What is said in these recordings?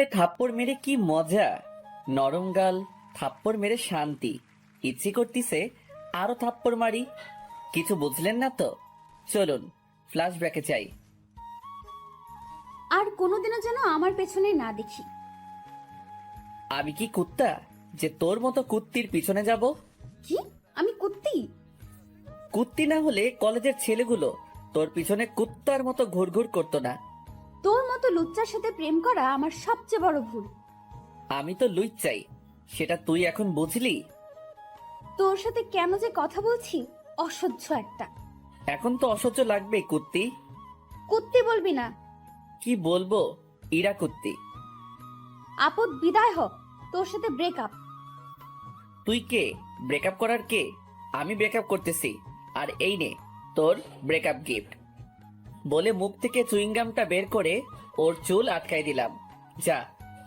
গালে থাপ্পড় মেরে কি মজা। নরম গাল, থাপ্পড় মেরে শান্তি। ইচ্ছে করতিছে আরো থাপ্পড় মারি। কিছু বুঝলেন না তো? চলুন ফ্ল্যাশব্যাকে চাই। আর কোনোদিনও যেন আমার পেছনে না দেখি। আমি কি কুত্তা যে তোর মতো কুত্তির পিছনে যাব? কি? আমি কুত্তি? কুত্তি না হলে কলেজের ছেলেগুলো তোর পিছনে কুত্তার মতো ঘুরঘুর করতো না। তোর মতো লুচ্চার সাথে প্রেম করা আমার সবচেয়ে বড় ভুল। আমি তো লুইচ্চাই, সেটা তুই এখন বুঝলি? তোর সাথে কেন যে কথা বলছি, অসহ্য একটা। এখন তো অসহ্য লাগবে কুত্তি। কুত্তি বলবি না। কি বলবো? ইরা কুত্তি। আপদ বিদায় হ, তোর সাথে ব্রেকআপ। তুই কে? ব্রেকআপ করার কে? আমি ব্রেকআপ করতেছি। আর এই নে তোর ব্রেকআপ গিফট। বলে মুখ থেকে চুইংগামটা বের করে ওর চুল আটকাই দিলাম। যা,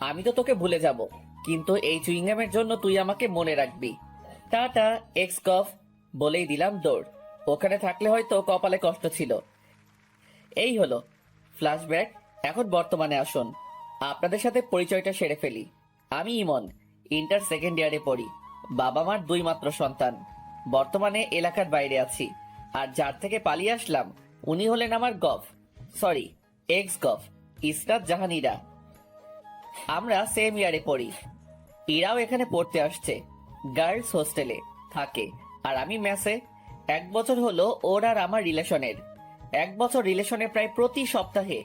আমি তো তোকে ভুলে যাব, কিন্তু এই চুইংগামের জন্য তুই আমাকে মনে রাখবি। টাটা এক্স কফ। বলেই দিলাম দৌড়। ওখানে থাকলে হয়তো কপালে কষ্ট ছিল। এই হলো ফ্ল্যাশব্যাক। এখন বর্তমানে আসুন, আপনাদের সাথে পরিচয়টা সেরে ফেলি। আমি ইমন, ইন্টার সেকেন্ড ইয়ারে পড়ি। বাবা মার দুই মাত্র সন্তান। বর্তমানে এলাকার বাইরে আছি। আর যার থেকে পালিয়ে আসলাম উনি হলেন আমার গফ, সরি এক্স গফ, ইসরাত জাহান ইরা। আমরা সেম ইয়ারে পড়ি। ইরাও এখানে পড়তে আসছে, গার্লস হোস্টেলে থাকে, আর আমি মেসে। 1 বছর হলো ওর আর আমার রিলেশনের। 1 বছর রিলেশনে প্রায় প্রতি সপ্তাহে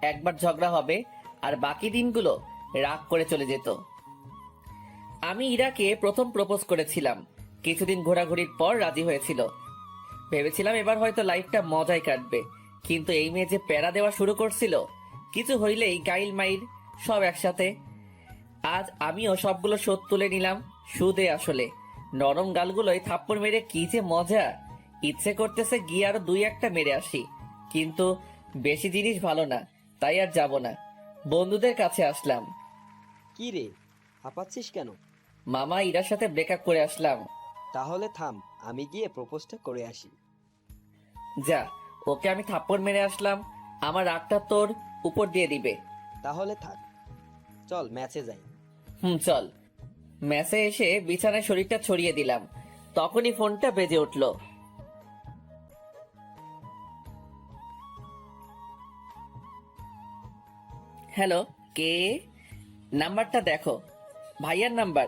একবার ঝগড়া হবে, আর বাকি দিনগুলো রাগ করে চলে যেত। আমি ইরাকে প্রথম প্রপোজ করেছিলাম। কিছুদিন ঘোরাঘুরির পর রাজি হয়েছিল। ভেবেছিলাম এবার হয়তো লাইফটা মজায় কাটবে, কিন্তু এই মেয়ে যে প্যারা দেওয়া শুরু করছিল, কিছু হইলেই গাইল মাইর সব একসাথে। আজ আমিও সবগুলো শোধ তুলে নিলাম সুদে আসলে। নরম গালগুলোয় থাপ্পড় মেরে কি যে মজা। ইচ্ছে করতেছে গিয়ে আরো 2-1টা মেরে আসি, কিন্তু বেশি জিনিস ভালো না, তাই আর যাব না। বন্ধুদের কাছে আসলাম। কি রে, হাঁপাচ্ছিস কেন? মামা ইরার সাথে ব্রেকআপ করে আসলাম। তাহলে থাম, আমি গিয়ে প্রপোজটা করে আসি। যা, ওকে আমি থাপ্পড় মেরে আসলাম, আমার রাগটা তোর উপর দিয়ে দিবে। তাহলে থাক, চল ম্যাচে যাই। চল। ম্যাচে এসে বিছানায় শরীরটা ছড়িয়ে দিলাম, তখনই ফোনটা বেজে উঠল। হ্যালো, কে? নাম্বারটা দেখো। ভাইয়ার নাম্বার।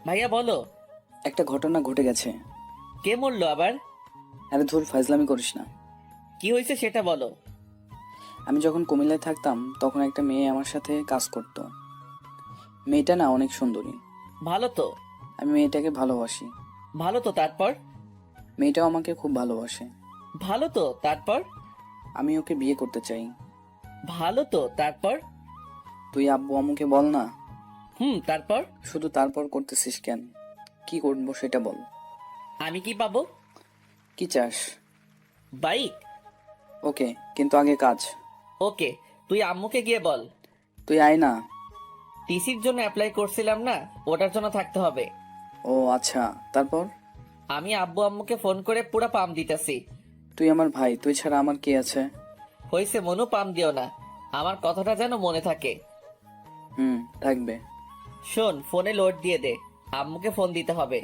ভাইয়া বলো। একটা ঘটনা ঘটে গেছে। কে মরলো আবার? আরে ধুর, ফাজলামি করিস না। কি হয়েছে সেটা বলো। আমি যখন কুমিল্লায় থাকতাম তখন একটা মেয়ে আমার সাথে কাজ করত। মেয়েটা না অনেক সুন্দরী। ভালো তো। আমি মেয়েটাকে ভালোবাসি। ভালো তো, তারপর? মেয়েটাও আমাকে খুব ভালোবাসে। ভালো তো, তারপর? আমি ওকে বিয়ে করতে চাই। ভালো তো, তারপর? তুই আব্বু আম্মুকে বল না। তারপর? শুধু তারপর করতেছিস কেন? কি করবো সেটা বল। আমি কি পাবো? কি চাস? বাইক। ওকে, কিন্তু আগে কাজ। ওকে, তুই আম্মুকে গিয়ে বল। তুই আয় না। টিসির জন্য অ্যাপ্লাই করছিলাম না, ওটার জন্য থাকতে হবে। ও আচ্ছা, তারপর? আমি আব্বু আম্মুকে ফোন করে পুরো পাম দিতেছি। তুই আমার ভাই, তুই ছাড়া আমার কে আছে? হইছে মনু, পাম দিও না, আমার কথাটা যেন মনে থাকে। থাকবে। শোন, ফোনে লোড দিয়ে দে, আম্মুকে ফোন দিতে হবে।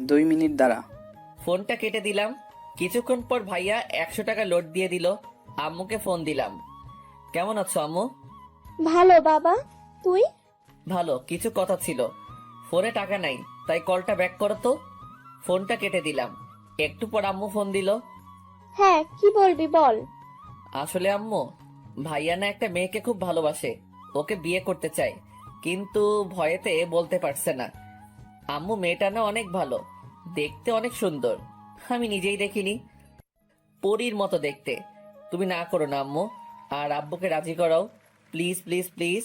2 মিনিট দাঁড়া। ফোনটা কেটে দিলাম। কিছুক্ষণ পর ভাইয়া 100 টাকা লোড দিয়ে দিল। আম্মুকে ফোন দিলাম। কেমন আছো আম্মু? ভালো বাবা, তুই? ভালো। কিছু কথা ছিল। ফোনে টাকা নাই, তাই কলটা ব্যাক করো তো। ফোনটা কেটে দিলাম। একটু পর আম্মু ফোন দিল। হ্যাঁ, কি বলবি বল। আসলে আম্মু, ভাইয়া না একটা মেয়েকে খুব ভালোবাসে, ওকে বিয়ে করতে চায়, কিন্তু ভয়েতে বলতে পারছে না। আম্মু, মেয়েটা না অনেক ভালো, দেখতে অনেক সুন্দর। আমি নিজেই দেখিনি, পরীর মতো দেখতে। তুমি না করো না আম্মু, আর আব্বুকে রাজি করাও, প্লিজ প্লিজ প্লিজ।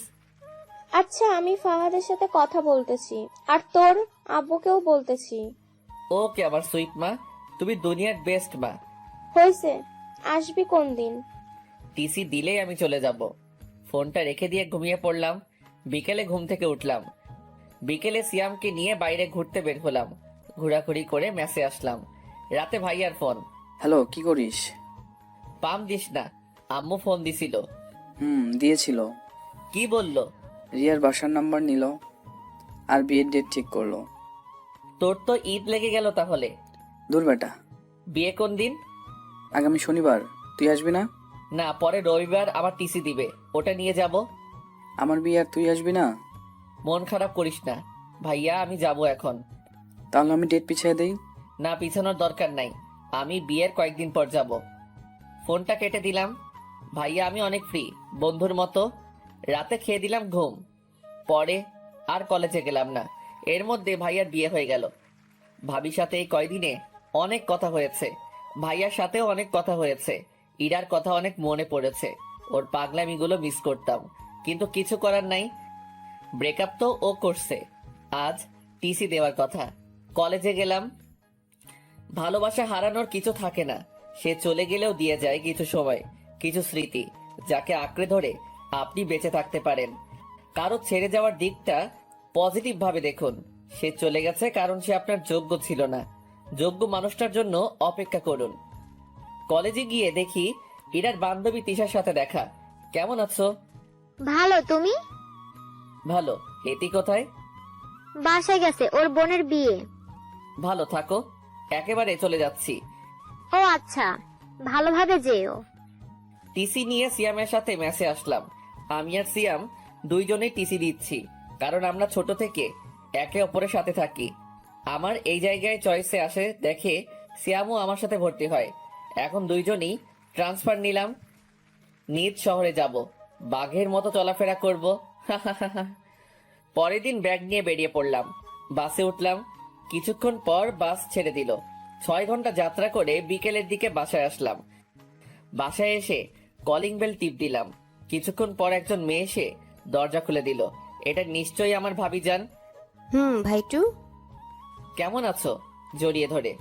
আচ্ছা, আমি ফাহাদের সাথে কথা বলতেছি, আর তোর আব্বুকেও বলতেছি। ওকে আমার সুইট মা, তুমি দুনিয়ার বেস্ট মা। হয়েছে, আসবি কোন দিন? টিসি দিলেই আমি চলে যাব। ফোনটা রেখে দিয়ে ঘুমিয়ে পড়লাম। বিকেলে ঘুম থেকে উঠলাম। বিকেলে সিয়ামকে নিয়ে বাইরে ঘুরতে বের হলাম। ঘোরাঘুরি করে মেসে আসলাম। রাতে ভাইয়ার ফোন। হ্যালো, কি করিস? পাম দিস না, আম্মু ফোন দিছিল। দিয়েছিল। কি বললো? রিয়ার বাসার নাম্বার নিল আর বিয়ের ডেট ঠিক করলো। তোর তো ঈদ লেগে গেল তাহলে। দূর বেটা, বিয়ে কোন দিন? আগামী শনিবার। তুই আসবি না? না, পরে রবিবার আমার টিসি দিবে, ওটা নিয়ে যাব। আমার বিয়ে আর তুই আসবি না? মন খারাপ করিস না ভাইয়া, আমি যাব এখন। তাহলে আমি ডেট পিছিয়ে দেই। না, পিছানোর দরকার নাই, আমি বিয়ের কয়েকদিন পর যাব। ফোনটা কেটে দিলাম। ভাইয়া আমি অনেক ফ্রি, বন্ধুর মতো। রাতে খেয়ে দিলাম ঘুম। পরে আর কলেজে গেলাম না। এর মধ্যে ভাইয়ার বিয়ে হয়ে গেল। ভাবির সাথে এই কয়দিনে অনেক কথা হয়েছে, ভাইয়ার সাথেও অনেক কথা হয়েছে। ইরার কথা অনেক মনে পড়েছে, ওর পাগলামিগুলো মিস করতাম, কিন্তু কিছু করার নাই। ব্রেকআপ তো ও করছে, আজ টিসি দেওয়ার কথা। কলেজে গেলাম। ভালোবাসা হারানোর কিছু থাকে না, সে চলে গেলেও দিয়ে যায় কিছু সময়, কিছু স্মৃতি, যাকে আঁকড়ে ধরে আপনি বেঁচে থাকতে পারেন। কারো ছেড়ে যাওয়ার দিকটা পজিটিভ ভাবে দেখুন। সে চলে গেছে কারণ সে আপনার যোগ্য ছিল না। যোগ্য মানুষটার জন্য অপেক্ষা করুন। কলেজে গিয়ে দেখি ইরার বান্ধবী তিশার সাথে দেখা। কেমন আছো? ভালো, তুমি? ভালো। এটি কোথায়? বাসায় গেছে, ওর বোনের বিয়ে। ভালো থাকো, একেবারে চলে যাচ্ছি। ও আচ্ছা, ভালোভাবে যেও। টিসি নিয়ে সিয়ামের সাথে মেসে আসলাম। আমি আর সিয়াম দুইজনেই টিসি দিচ্ছি, কারণ আমরা ছোট থেকে একে অপরের সাথে থাকি। আমার এই জায়গায় চয়েসে আসে দেখে সিয়ামও আমার সাথে ভর্তি হয়। এখন দুইজনই ট্রান্সফার নিলাম। নিজ শহরে যাব, বাঘের মতো চলাফেরা করব। পরের দিন ব্যাগ নিয়ে বেরিয়ে পড়লাম। বাসে উঠলাম। কিছুক্ষণ পর বাস ছেড়ে দিল। 6 ঘন্টা যাত্রা করে বিকেলের দিকে বাসায় আসলাম। বাসায় এসে কলিং বেল টিপ দিলাম। কিছুক্ষণ পর একজন মেয়ে এসে দরজা খুলে দিল। এটা নিশ্চয়ই আমার ভাবি যান। ভাইটু, কেমন আছো? জড়িয়ে ধরে।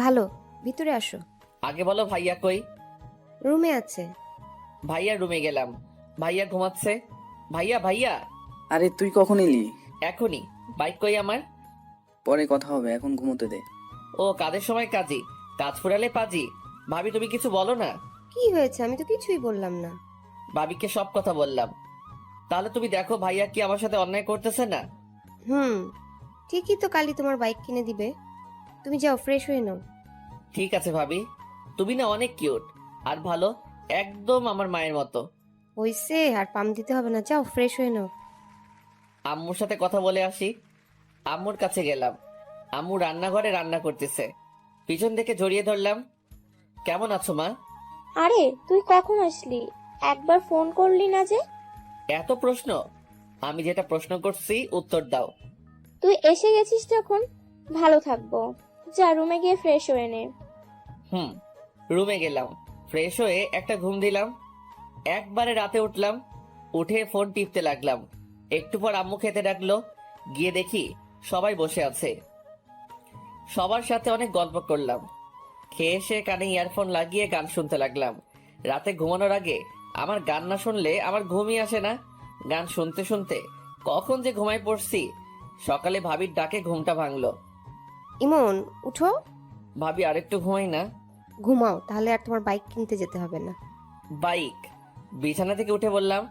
ভালো, ভিতরে আসো। আগে বলো ভাইয়া কই? রুমে আছে। ভাইয়া রুমে গেলাম। ভাইয়া ঘুমাচ্ছে। ভাইয়া ভাইয়া। আরে তুই কখন এলি? এখনই। বাইক কই আমার? পরে কথা হবে, এখন ঘুমোতে দে। ও কাজের সময় কাজী, কাজ ফুরালে পাজি। ভাবি তুমি কিছু বলো না। কি হয়েছে? আমি তো কিছুই বললাম না। ভাবিকে সব কথা বললাম। তাহলে তুমি দেখো ভাইয়া কি আমার সাথে অন্যায় করতেছে না। ঠিকই তো, কালই তোমার বাইক কিনে দিবে। তুমি যাও, ফ্রেশ হয়ে নাও। ঠিক আছে ভাবি, তুমি না অনেক কিউট আর ভালো, একদম আমার মায়ের মতো। হইছে, আর পাম দিতে হবে না, যাও ফ্রেশ হয়ে নাও। আম্মুর সাথে কথা বলে আসি। আম্মুর কাছে গেলাম। আম্মু রান্নাঘরে রান্না করতেছে। পিছন থেকে জড়িয়ে ধরলাম। কেমন আছো মা? আরে তুই কখন আসলি? একবার ফোন করলি না যে? এত প্রশ্ন? আমি যেটা প্রশ্ন করছি উত্তর দাও। তুই এসে গেছিস যখন, ভালো থাকবো। যা রুমে গিয়ে ফ্রেশ হয়ে নে। রুমে গেলাম, ফ্রেশ হয়ে একটা ঘুম দিলাম। একবারে রাতে উঠলাম। উঠে ফোন টিপতে লাগলাম। একটু পর আম্মু খেতে ডাকলো। গিয়ে দেখি সবাই বসে আছে। সবার সাথে অনেক গল্প করলাম। খেয়ে এসে কানে ইয়ারফোন লাগিয়ে গান শুনতে লাগলাম। রাতে ঘুমানোর আগে আমার গান না শুনলে আমার ঘুমই আসে না। গান শুনতে শুনতে কখন যে ঘুমায় পড়ছি। সকালে ভাবির ডাকে ঘুমটা ভাঙলো। ইমন, উঠো। ভাবি আরেকটু ঘুমাই না? ঘুমাও, তাহলে আর তোমার বাইক কিনতে যেতে হবে না। বাইক? বিছানা থেকে উঠে বললাম।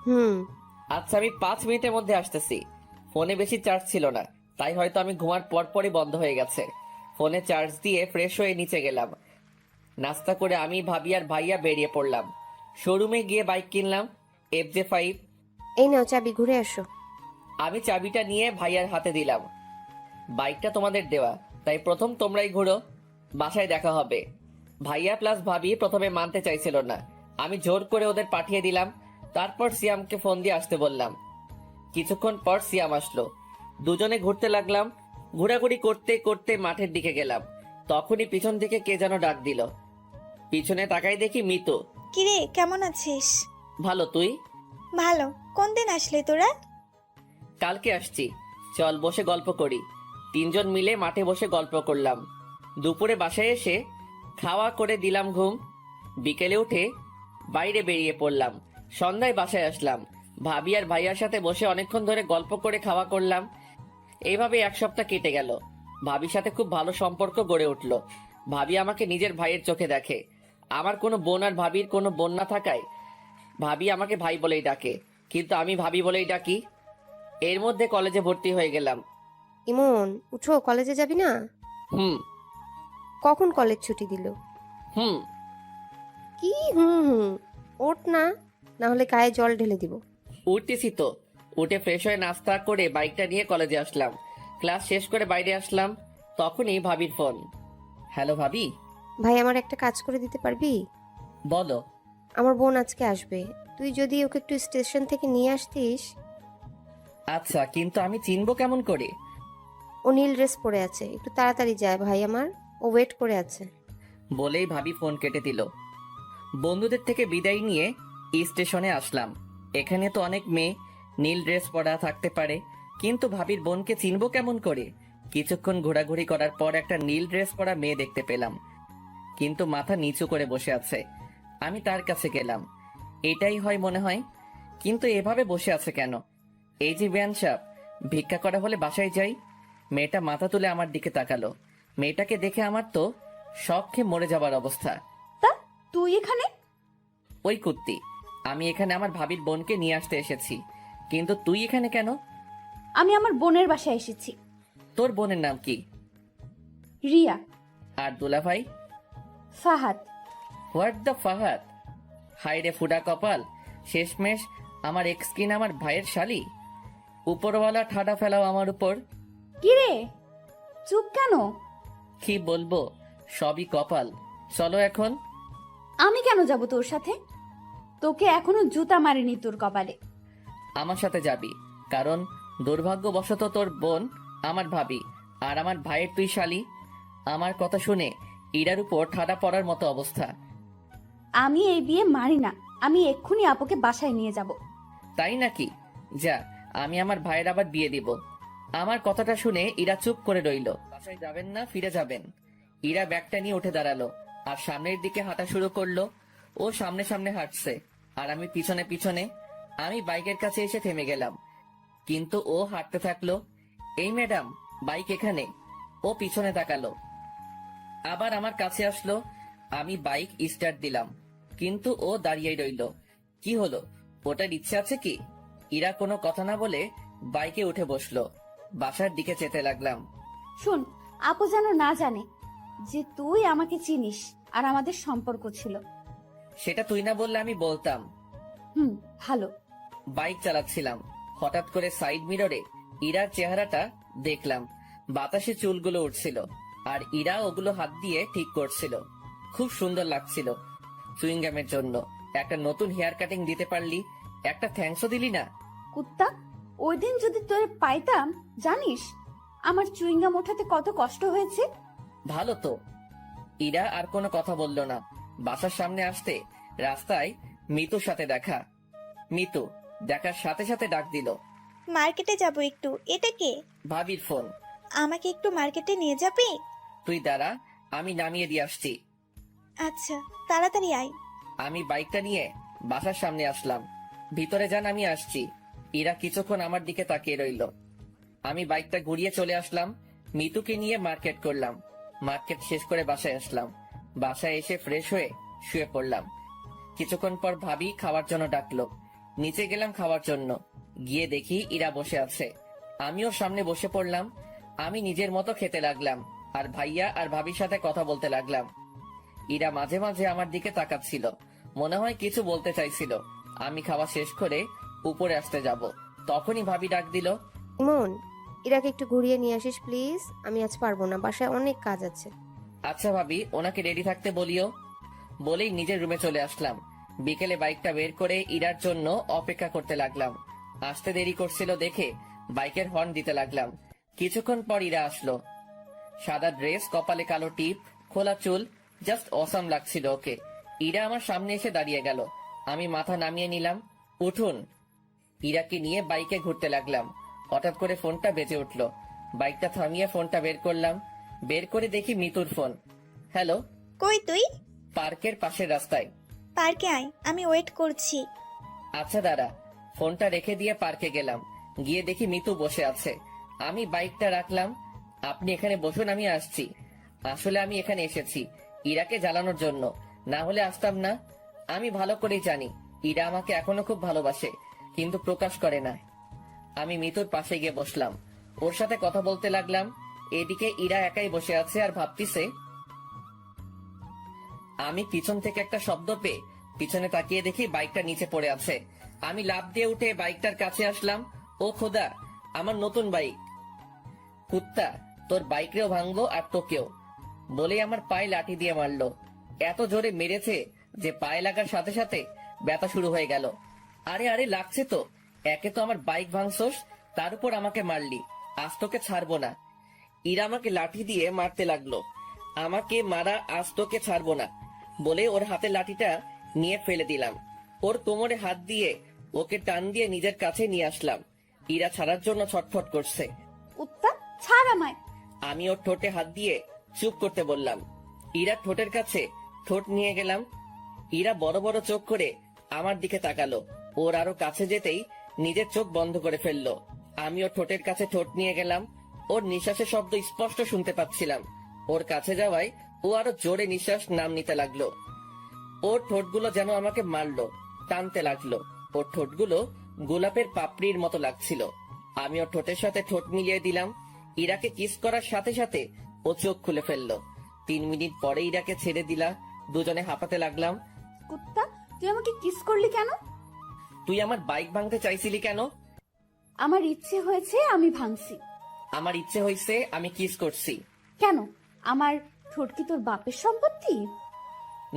হুম আচ্ছা আমি 5 মিনিটের মধ্যে আসতেছি। ফোনে বেশি চার্জ ছিল না, তাই হয়তো আমি ঘুমার পরপরই বন্ধ হয়ে গেছে। ফোনে চার্জ দিয়ে ফ্রেশ হয়ে নিচে গেলাম। নাস্তা করে আমি ভাবি আর ভাইয়া বেরিয়ে পড়লাম। শোরুমে গিয়ে বাইক কিনলাম, FJ5। এই নাও চাবি, ঘুরে আসো। আমি চাবিটা নিয়ে ভাইয়ার হাতে দিলাম। বাইকটা তোমাদের দেওয়া, তাই প্রথম তোমরাই ঘুরো, বাসায় দেখা হবে। ভাইয়া প্লাস ভাবি প্রথমে মানতে চাইছিল না, আমি জোর করে ওদের পাঠিয়ে দিলাম। তারপর সিয়ামকে ফোন দিয়ে আসতে বললাম। কিছুক্ষণ পর সিয়াম আসলো। দুজনে ঘুরতে লাগলাম। ঘোরাঘুরি করতে করতে মাঠের দিকে গেলাম। তখনই পিছন থেকে কে যেন ডাক দিল। পিছনে তাকাই দেখি মিতু। কিরে, কেমন আছিস? ভালো, তুই? ভালো। কোন দিন আসলি তোরা? কালকে আসছি, চল বসে গল্প করি। 3 জন মিলে মাঠে বসে গল্প করলাম। দুপুরে বাসায় এসে খাওয়া করে দিলাম ঘুম। বিকেলে উঠে বাইরে বেরিয়ে পড়লাম। সন্ধ্যায় বাসায় আসলাম। ভাবি আর ভাইয়ার সাথে বসে অনেকক্ষণ ধরে গল্প করে খাওয়া করলাম। এইভাবে 1 সপ্তাহ কেটে গেল। ভাবির সাথে খুব ভালো সম্পর্ক গড়ে উঠলো। ভাবি আমাকে নিজের ভাইয়ের চোখে দেখে। আমার কোনো বোন আর ভাবির কোনো বোন না থাকায় ভাবি আমাকে ভাই বলেই ডাকে। কিন্তু আমি ভাবি বলেই ডাকি। এর মধ্যে কলেজে ভর্তি হয়ে গেলাম। ইমন, উঠো, কলেজে যাবি না? হুম কখন কলেজ ছুটি দিল? হুম কি হুম হুম? ওঠ না, না হলে গায়ে জল ঢেলে দিব। উঠতেছি তো। উঠে ফ্রেশ হয়ে নাস্তা করে বাইকটা নিয়ে কলেজে আসলাম। ক্লাস শেষ করে বাইরে আসলাম, তখনই ভাবির ফোন। হ্যালো ভাবি। ভাই, আমার একটা কাজ করে দিতে পারবি? বলো। আমার বোন আজকে আসবে, তুই যদি ওকে একটু স্টেশন থেকে নিয়ে আসতিস। আচ্ছা, কিন্তু আমি চিনবো কেমন করে? ও নীল ড্রেস পরে আছে, একটু তাড়াতাড়ি যায় ভাই আমার, ও ওয়েট করে আছে। বলেই ভাবি ফোন কেটে দিল। বন্ধুদের থেকে বিদায় নিয়ে স্টেশনে আসলাম। এখানে তো অনেক মেয়ে নীল ড্রেস পরা থাকতে পারে, কিন্তু ভাবির বোনকে চিনবো কেমন করে? কিছুক্ষণ ঘোরাঘুরি করার পর একটা নীল ড্রেস পরা মেয়ে দেখতে পেলাম, কিন্তু মাথা নিচু করে বসে আছে। আমি তার কাছে গেলাম। এটাই হয় মনে হয়, কিন্তু এভাবে বসে আছে কেন? এই যে ব্যান সাহেব, ভিক্ষা করা হলে বাসায় যাই। মেয়েটা মাথা তুলে আমার দিকে তাকালো। মেয়েটাকে দেখে আমার তো শখ খেয়ে মরে যাবার অবস্থা। তা তুই এখানে? ওই কুত্তি, আমি এখানে আমার ভাবির বোনকে নিয়ে আসতে এসেছি, কিন্তু তুই এখানে কেন? আমি আমার বোনের বাসায় এসেছি। তোর বোনের নাম কি? রিয়া। আর দুলা ভাই? ফাহাদ। What the Fahad? হাই রে ফুডা কপাল, শেষমেশ আমার এক্স কিনা আমার ভাইয়ের শালি। উপরওয়ালা ঠাডা ফেলাও আমার উপর। কি রে, চুপ কেন? কি বলবো, সবই কপাল। চলো এখন। আমি কেন যাব তোর সাথে? তোকে এখনো জুতা মারিনি তোর কপালে। আমার সাথে যাবি, কারণ দুর্ভাগ্যবশত তোর বোন আমার ভাবি, আর আমার ভাইয়ের তুই শালি। আমার কথা শুনে ইরার উপর ঠাডা পড়ার মতো অবস্থা। আমি এই বিয়ে মারি না, আমি এক্ষুনি আপুকে বাসায় নিয়ে যাব। তাই নাকি? যা, আমি আমার ভাইয়ের আবার বিয়ে দিব। আমার কথাটা শুনে ইরা চুপ করে রইল। বাসায় যাবেন না ফিরে যাবেন? ইরা ব্যাগটা নিয়ে উঠে দাঁড়ালো আর সামনের দিকে হাঁটা শুরু করলো। ও সামনে সামনে হাঁটছে আর আমি পিছনে পিছনে। আমি বাইকের কাছে এসে থেমে গেলাম, কিন্তু ও হাঁটতে থাকলো। এই ম্যাডাম, বাইক এখানে। ও পিছনে তাকালো, আবার আমার কাছে আসলো। আমি বাইক স্টার্ট দিলাম, কিন্তু ও দাঁড়িয়ে রইল। কি হলো, ওটার ইচ্ছে আছে কি? ইরা কোনো কথা না বলে বাইকে উঠে বসলো। বাসার দিকে যেতে লাগলাম। শোন, আপু যেন না জানে যে তুই আমাকে চিনিস আর আমাদের সম্পর্ক ছিল। সেটা তুই না বললে আমি বলতাম। ভালো। বাইক চালাচ্ছিলাম, হঠাৎ করে সাইড মিররে ইরার চেহারাটা দেখলাম। বাতাসে চুলগুলো উঠছিল আর ইরা ওগুলো হাত দিয়ে ঠিক করছিল। খুব সুন্দর লাগছিল। চুইংগামের জন্য একটা নতুন হেয়ার কাটিং দিতে পারলি, একটা থ্যাঙ্কসও দিলি না। কুত্তা, ওই দিন যদি তোরে পাইতাম, জানিস আমার চুইংগাম ওঠাতে কত কষ্ট হয়েছে। ভালো তো। ইরা আর কোনো কথা বলল না। বাসার সামনে আসতে রাস্তায় মিতুর সাথে দেখা। মিতু দেখার সাথে সাথে ডাক দিল। মার্কেটে যাব একটু। এটা কে? ভাবির ফোন। আমাকে একটু মার্কেটে নিয়ে যাবি? তুই দাঁড়া, আমি নামিয়ে দিয়ে আসছি। আচ্ছা, তাড়াতাড়ি আয়। আমি বাইকটা নিয়ে বাসার সামনে আসলাম। ভিতরে যান, আমি আসছি। ইরা কিছুক্ষণ আমার দিকে তাকিয়ে রইল। আমি বাইকটা ঘুরিয়ে চলে আসলাম। মিতুকে নিয়ে মার্কেট করলাম। মার্কেট শেষ করে বাসায় আসলাম। বাসায় এসে ফ্রেশ হয়ে শুয়ে পড়লাম। কিছুক্ষণ পর ভাবি খাওয়ার জন্য ডাকলো। নিচে গেলাম খাওয়ার জন্য। গিয়ে দেখি ইরা বসে আছে। আমিও সামনে বসে পড়লাম। আমি নিজের মতো খেতে লাগলাম আর ভাইয়া আর ভাবির সাথে কথা বলতে লাগলাম। ইরা মাঝে মাঝে আমার দিকে তাকাচ্ছিল, মনে হয় কিছু বলতে চাইছিল। আমি খাওয়া শেষ করে উপরে আসতে যাব, তখনই ভাবি ডাক দিল। ইমন, ইরাকে একটু ঘুরিয়ে নিয়ে আসিস প্লিজ, আমি আজ পারবো না, বাসায় অনেক কাজ আছে। আচ্ছা ভাবি, ওনাকে রেডি থাকতে বলিও। বলেই নিজের রুমে চলে আসলাম। বিকেলে বাইকটা বের করে ইরার জন্য অপেক্ষা করতে লাগলাম। আসতে দেরি করছিল দেখে বাইকের হর্ন দিতে লাগলাম। কিছুক্ষণ পর ইরা আসলো। সাদা ড্রেস, কপালে কালো টিপ, খোলা চুল, জাস্ট অসাম লাগছিল ওকে। ইরা আমার সামনে এসে দাঁড়িয়ে গেল। আমি মাথা নামিয়ে নিলাম। উঠুন। ইরাকে নিয়ে বাইকে ঘুরতে লাগলাম। হঠাৎ করে ফোনটা বেজে উঠলো। বাইকটা থামিয়ে ফোনটা বের করলাম। বের করে দেখি মিতুর ফোন। হ্যালো। কই তুই? পার্কের পাশের রাস্তায়। পার্কে আয়, আমি ওয়েট করছি। আচ্ছা দাঁড়া। ফোনটা রেখে দিয়ে পার্কে গেলাম। গিয়ে দেখি মিতু বসে আছে। আমি বাইকটা রাখলাম। আপনি এখানে বসুন, আমি আসছি। আসলে আমি এখানে এসেছি ইরাকে জ্বালানোর জন্য, না হলে আসতাম না। আমি ভালো করেই জানি ইরা আমাকে এখনো খুব ভালোবাসে, কিন্তু প্রকাশ করে না। আমি মিতুর পাশে গিয়ে বসলাম, ওর সাথে কথা বলতে লাগলাম। এদিকে ইরা একাই বসে আছে আর ভাবতিছে। আমি পিছন থেকে একটা শব্দ পেয়ে পিছনে তাকিয়ে দেখি বাইকটা নিচে পড়ে আছে। আমি লাফ দিয়ে উঠে বাইকটার কাছে আসলাম। ও খোদা, আমার নতুন বাইক! কুত্তা, তোর বাইকরেও ভাঙবো আর তোকেও! বলেই আমার পায়ে লাঠি দিয়ে মারলো। এত জোরে মেরেছে যে পায়ে লাগার সাথে সাথে ব্যথা শুরু হয়ে গেল। আরে আরে, লাগছে তো! একে তো আমার বাইক ভাঙছস, তার উপর আমাকে মারলি। আজ তোকে ছাড়বো না। ইরা আমাকে লাঠি দিয়ে মারতে লাগলো। আমাকে মারা আজ তোকে ছাড়বো না বলে ওর হাতে লাঠিটা নিয়ে ফেলে দিলাম। ওর কোমরে হাত দিয়ে ওকে টান দিয়ে নিজের কাছে নিয়ে আসলাম। ইরা ছাড়ার জন্য ছটফট করছে। কুত্তা, ছাড় আমায়। আমি ওর ঠোঁটে হাত দিয়ে চুপ করতে বললাম। ইরা ঠোঁটের কাছে ঠোঁট নিয়ে গেলাম। ইরা বড় বড় চোখ করে আমার দিকে তাকালো। ওর আরো কাছে যেতেই নিজের চোখ বন্ধ করে ফেললো। আমি ওর ঠোঁটের কাছে ঠোঁট নিয়ে গেলাম। ওর নিঃশ্বাসের শব্দ স্পষ্ট শুনতে পাচ্ছিলাম। ওর কাছে যাওয়ায় ও আরো জোরে নিঃশ্বাস নাম নিতে লাগলো। ওর ঠোঁটগুলো যেন আমাকে মারলো, টানতে লাগলো। ওর ঠোঁটগুলো গোলাপের পাপড়ির মতো লাগছিল। আমি ওর ঠোঁটের সাথে ঠোঁট মিলিয়ে দিলাম। ইরাকে কিস করার সাথে সাথে ও চোখ খুলে ফেললো। 3 মিনিট পরে ইরাকে ছেড়ে দিলা। দুজনে হাঁপাতে লাগলাম। কুত্তা, তুই আমাকে কিস করলি কেন? তুই আমার বাইক ভাঙতে চাইছিলি কেন? আমার ইচ্ছে হয়েছে, আমি ভাঙছি। আমার ইচ্ছে হয়েছে, আমি কিস করছি। কেন? আমার ঠোঁট কি তোর বাপের সম্পত্তি?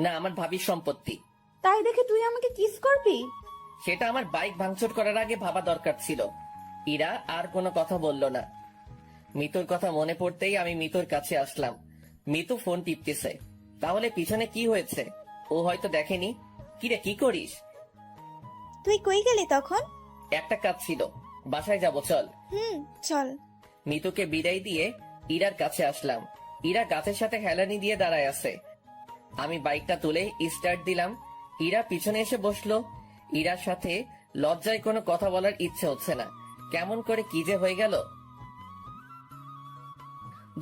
না, আমার ভাবির সম্পত্তি। তাই দেখে তুই আমাকে কিস করবি? সেটা আমার বাইক ভাঙচুর করার আগে ভাবা দরকার ছিল। ইরা আর কোনো কথা বলল না। মিতুর কথা মনে পড়তেই আমি মিতুর কাছে আসলাম। মিতু ফোন টিপতেছে। তাহলে পিছনে কি হয়েছে ও হয়তো দেখেনি। কিরে, কি করিস? তুই কই গেলি তখন? একটা কাজ ছিল, বাসায় যাব, চল। চল। মিতুকে বিদায় দিয়ে ইরার কাছে আসলাম। ইরা গাছের সাথে হেলানি দিয়ে দাঁড়ায় আছে। আমি বাইকটা তুলে স্টার্ট দিলাম। ইরা পিছনে এসে বসলো। ইরার সাথে লজ্জায় কোনো কথা বলার ইচ্ছে হচ্ছে না। কেমন করে কি যে হয়ে গেল।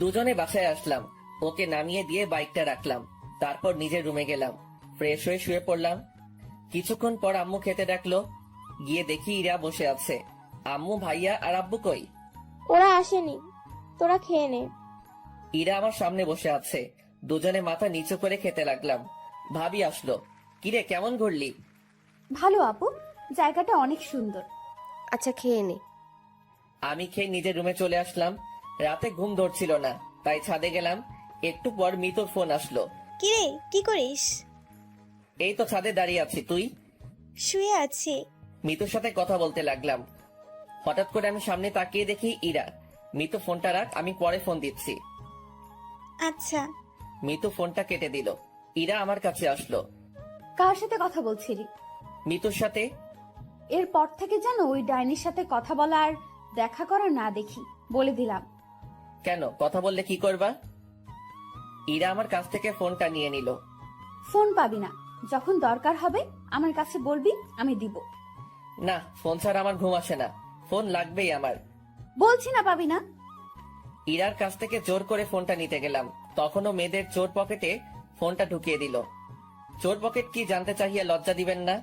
দুজনে বাসায় আসলাম। ওকে নামিয়ে দিয়ে বাইকটা রাখলাম। তারপর নিজের রুমে গেলাম। ফ্রেশ হয়ে শুয়ে পড়লাম। কিছুক্ষণ পর আম্মু খেতে ডাকলো। গিয়ে দেখি ইরা বসে আছে। আম্মু, ভাইয়া আর আব্বু কই? ওরা আসেনি, তোরা খেয়ে নে। ইরা আমার সামনে বসে আছে। দুজনে মাথা নিচু করে খেতে লাগলাম। ভাবি আসলো। কিরে, কেমন ঘুরলি? ভালো আপু, জায়গাটা অনেক সুন্দর। আচ্ছা, খেয়ে নে। আমি খেয়ে নিজের রুমে চলে আসলাম। রাতে ঘুম ধরছিল না, তাই ছাদে গেলাম। একটু পর মিতুর ফোন আসলো। কিরে, কি করিস? এই তো ছাদে দাঁড়িয়ে আছি, তুই? শুয়ে আছি। মিতুর সাথে কথা বলতে লাগলাম। হঠাৎ করে আমি সামনে তাকিয়ে দেখি ইরা। মিতু, ফোনটা রাখ, আমি পরে ফোন দিচ্ছি। আচ্ছা। মিতু ফোনটা কেটে দিল। ইরা আমার কাছে আসলো। কার সাথে কথা বলছিলি? মিতুর সাথে। এরপর থেকে যেন ওই ডাইনির সাথে কথা বলা আর দেখা করা না দেখি, বলে দিলাম। কেন, কথা বললে কি করবা? ইরা আমার কাছ থেকে ফোনটা নিয়ে নিল। ফোন পাবি না, যখন দরকার হবে আমার কাছে বলবি, আমি দিব। না, ফোন ছাড়া আমার ঘুম আসে না, ফোন লাগবেই আমার। বলছি না পাবি না। ইরার কাছ থেকে জোর করে ফোনটা নিতে গেলাম, তখনও মেয়েদের চোর পকেটে ফোনটা ঢুকিয়ে দিল। চোর পকেট কি জানতে চাহিয়া লজ্জা দিবেন না?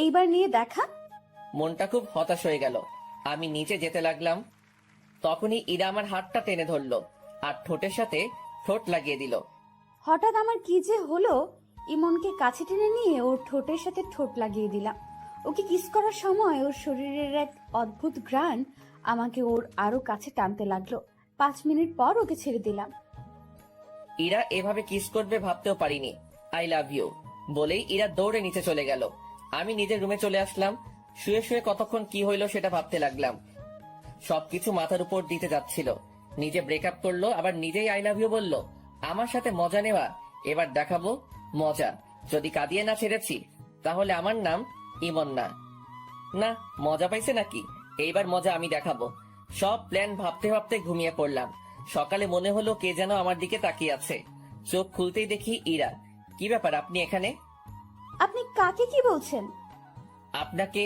এইবার নিয়ে দেখা। মনটা খুব হতাশ হয়ে গেল। আমি নিচে যেতে লাগলাম। তখনই ইরা আমার হাতটা টেনে ধরলো আর ঠোঁটের সাথে ঠোঁট লাগিয়ে দিল। হঠাৎ আমার কি যে হলো, ইমনকে কাছে টেনে নিয়ে ওর ঠোঁটের সাথে ঠোঁট লাগিয়ে দিলাম। ওকে কিস করার সময় ওর শরীরের এক অদ্ভুত ঘ্রাণ আমাকে ওর আরো কাছে টানতে লাগলো। 5 মিনিট পর ওকে ছেড়ে দিলাম। ইরা এভাবে কিস করবে ভাবতেও পারিনি। আই লাভ ইউ বলেই ইরা দৌড়ে নিচে চলে গেল। আমি নিজের রুমে চলে আসলাম। শুয়ে শুয়ে কতক্ষণ কি হইলো সেটা ভাবতে লাগলাম। সবকিছু মাথার উপর দিতে যাচ্ছিল। নিজে ব্রেকআপ করলো, আবার নিজেই আই লাভ ইউ বললো। আমার সাথে মজা নেওয়া, এবার দেখাবো মজা। যদি কাঁদিয়ে না ছেড়েছি তাহলে আমার নাম ইমন না। না, মজা পাইছে নাকি? এইবার মজা আমি দেখাবো। সব প্ল্যান ভাবতে ভাবতে ঘুমিয়ে পড়লাম। সকালে মনে হলো কে যেন আমার দিকে তাকিয়ে আছে। চোখ খুলতেই দেখি ইরা। কি ব্যাপার, আপনি এখানে? আপনি কাকে কি বলছেন? আপনাকে।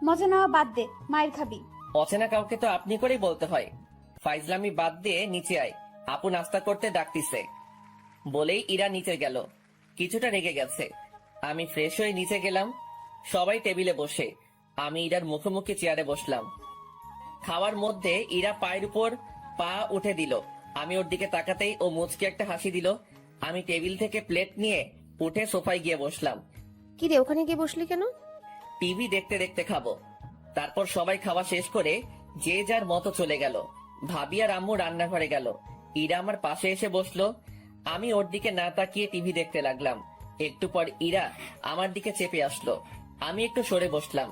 মজা নেওয়া বাদ দে, মায়ের খাবি। অচেনা কাউকে তো আপনি করেই বলতে হয়। ফাইজলামি বাদ দিয়ে নিচে আয়, আপু নাস্তা করতে ডাকতিছে বলেই ইরা নিচে গেল। কিছুটা রেগে গেছে। আমি ফ্রেশ হয়ে নিচে গেলাম। সবাই টেবিলে বসে। আমি ইরার মুখোমুখি চেয়ারে বসলাম। খাওয়ার মধ্যে ইরা পায়ের উপর পা উঠে দিল। আমি ওর দিকে তাকাতেই ও মুচকে একটা হাসি দিল। আমি টেবিল থেকে প্লেট নিয়ে উঠে সোফায় গিয়ে বসলাম। কি রে, ওখানে গিয়ে বসলি কেন? টিভি দেখতে দেখতে খাবো। তারপর সবাই খাওয়া শেষ করে যে যার মতো চলে গেল। ভাবি আর আম্মু রান্নাঘরে গেল। ইরা আমার পাশে এসে বসলো। আমি ওর দিকে না তাকিয়ে টিভি দেখতে লাগলাম। একটু পর ইরা আমার দিকে চেপে আসলো। আমি একটু সরে বসলাম।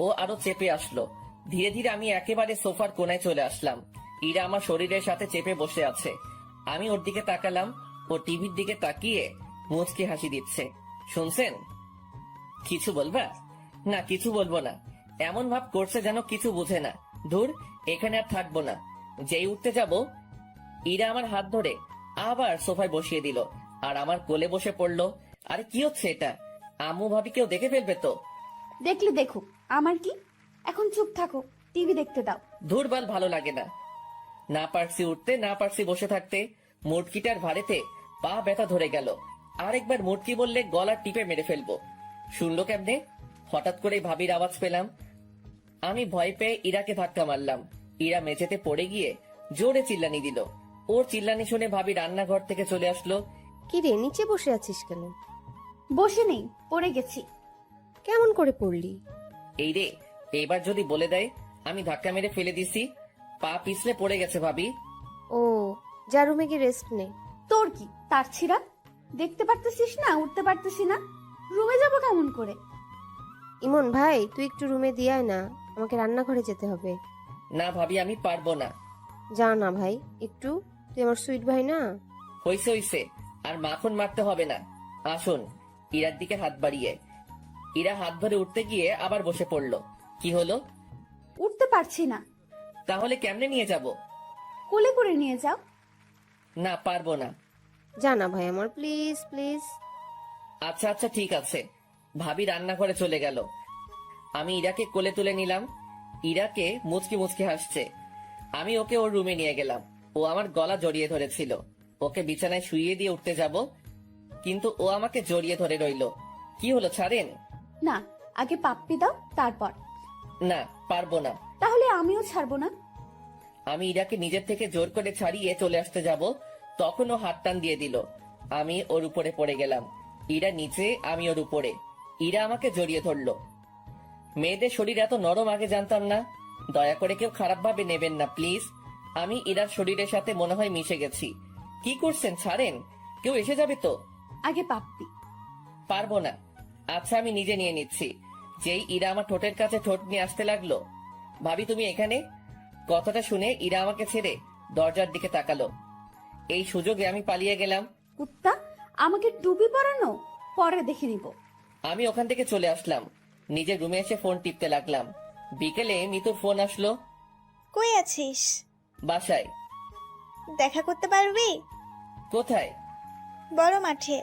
ও আরো চেপে আসলো। ধীরে ধীরে আমি একেবারে সোফার কোনায় চলে আসলাম। ইরা আমার শরীরের সাথে চেপে বসে আছে। আমি ওর দিকে তাকালাম। ও টিভির দিকে তাকিয়ে মুচকি হাসি দিচ্ছে। শুনছেন? কিছু বলবা? না, কিছু বলবো না। এমন ভাব করছে যেন কিছু বুঝে না। ধুর, এখানে আর থাকবো না। যেই উঠতে যাব, ইরা আমার হাত ধরে আবার সোফায় বসিয়ে দিল আর আমার কোলে বসে পড়লো। আরে কি হচ্ছে এটা? আম্মু ভাবি কেউ দেখে ফেলবে তো। দেখলে দেখুক, আমার কি। এখন চুপ থাকো, টিভি দেখতে দাও। ধুরবাল, ভালো লাগে না। না পারছি উঠতে, না পারছি বসে থাকতে। মুটকিটার ভারেতে পা ব্যথা ধরে গেল। আরেকবার মুটকি বললে গলা টিপে মেরে ফেলবো। শুনলো কেমনে? হঠাৎ করে ভাবির আওয়াজ পেলাম। আমি ভয় পেয়ে ইরাকে ধাক্কা মারলাম। ইরা মেঝেতে পড়ে গিয়ে জোরে চিল্লানি দিল। ওর চিল্লানি শুনে ভাবি রান্নাঘর থেকে চলে আসলো। কি রে, নিচে বসে আছিস কেন? বসে নেই, পড়ে গেছি। কেমন করে পড়লি? এই রে, এইবার যদি বলে দেয় আমি ধাক্কা মেরে ফেলে দিছি। পা পিছলে পড়ে গেছে ভাবি। ও, যা রুমে গিয়ে রেস্ট নে। তোর কি তার ছিড়া? দেখতে পারতেছিস না উঠতে পারতেছি না? রুমে যাব কেমন করে? ইমন ভাই, তুই একটু রুমে দিয়ে আয় না, আমাকে রান্নাঘরে যেতে হবে। না ভাবি, আমি পারবো না। যা না ভাই, একটু, তুই আমার সুইট ভাই না। হইছে হইছে, আর মাখন মারতে হবে না। আসুন। ইরার দিকে হাত বাড়িয়ে ইরা হাত ধরে উঠতে গিয়ে আবার বসে পড়লো। কি হলো? উঠতে পারছি না। তাহলে কেমনে নিয়ে যাব? কোলে করে নিয়ে যাও। না, পারবো না। যা না ভাই আমার, প্লিজ প্লিজ। আচ্ছা আচ্ছা, ঠিক আছে। ভাবি রান্নাঘরে চলে গেল। আমি ইরাকে কোলে তুলে নিলাম। ইরাকে মুচকি মুচকি হাসছে। আমি ওকে ওর রুমে নিয়ে গেলাম। ও আমার গলা জড়িয়ে ধরেছিল। ওকে বিছানায় শুইয়ে দিয়ে উঠতে যাব, কিন্তু ও আমাকে জড়িয়ে ধরে রইল। কি হলো, ছাড়েন? না, আগে পাপ্পি দাও, তারপর। না, পারবো না। তাহলে আমিও ছাড়বো না। আমি ইরাকে নিজের থেকে জোর করে ছাড়িয়ে চলে আসতে যাব, তখন ও হাত টান দিয়ে দিল। আমি ওর উপরে পড়ে গেলাম। ইরা নিচে, আমি ওর উপরে। ইরা আমাকে জড়িয়ে ধরলো। মেয়েদের শরীর এত নরম আগে জানতাম না। দয়া করে কেউ খারাপ ভাবে নেবেন না প্লিজ। আমি ইরার শরীরের সাথে মনে হয় মিশে গেছি। কি করছেন, ছাড়েন। কেউ এসে যাবে তো। আগে পাপ্পি। পারবো না। আচ্ছা, আমি নিজে নিয়ে নিচ্ছি। যেই ইরা আমার ঠোঁটের কাছে ঠোঁট নিয়ে আসতে লাগলো, ভাবি তুমি এখানে? কথাটা শুনে ইরা আমাকে ছেড়ে দরজার দিকে তাকালো। এই সুযোগে আমি পালিয়ে গেলাম। কুত্তা, আমাকে টুপি পরানো পরে দেখে নিব। আমি ওখান থেকে চলে আসলাম। নিজের রুমে এসে ফোন টিপতে লাগলাম। বিকেলে মিতুর ফোন আসলো। কই আছিস? বাসায়। দেখা করতে পারবি? কোথায়? বড় মাঠে।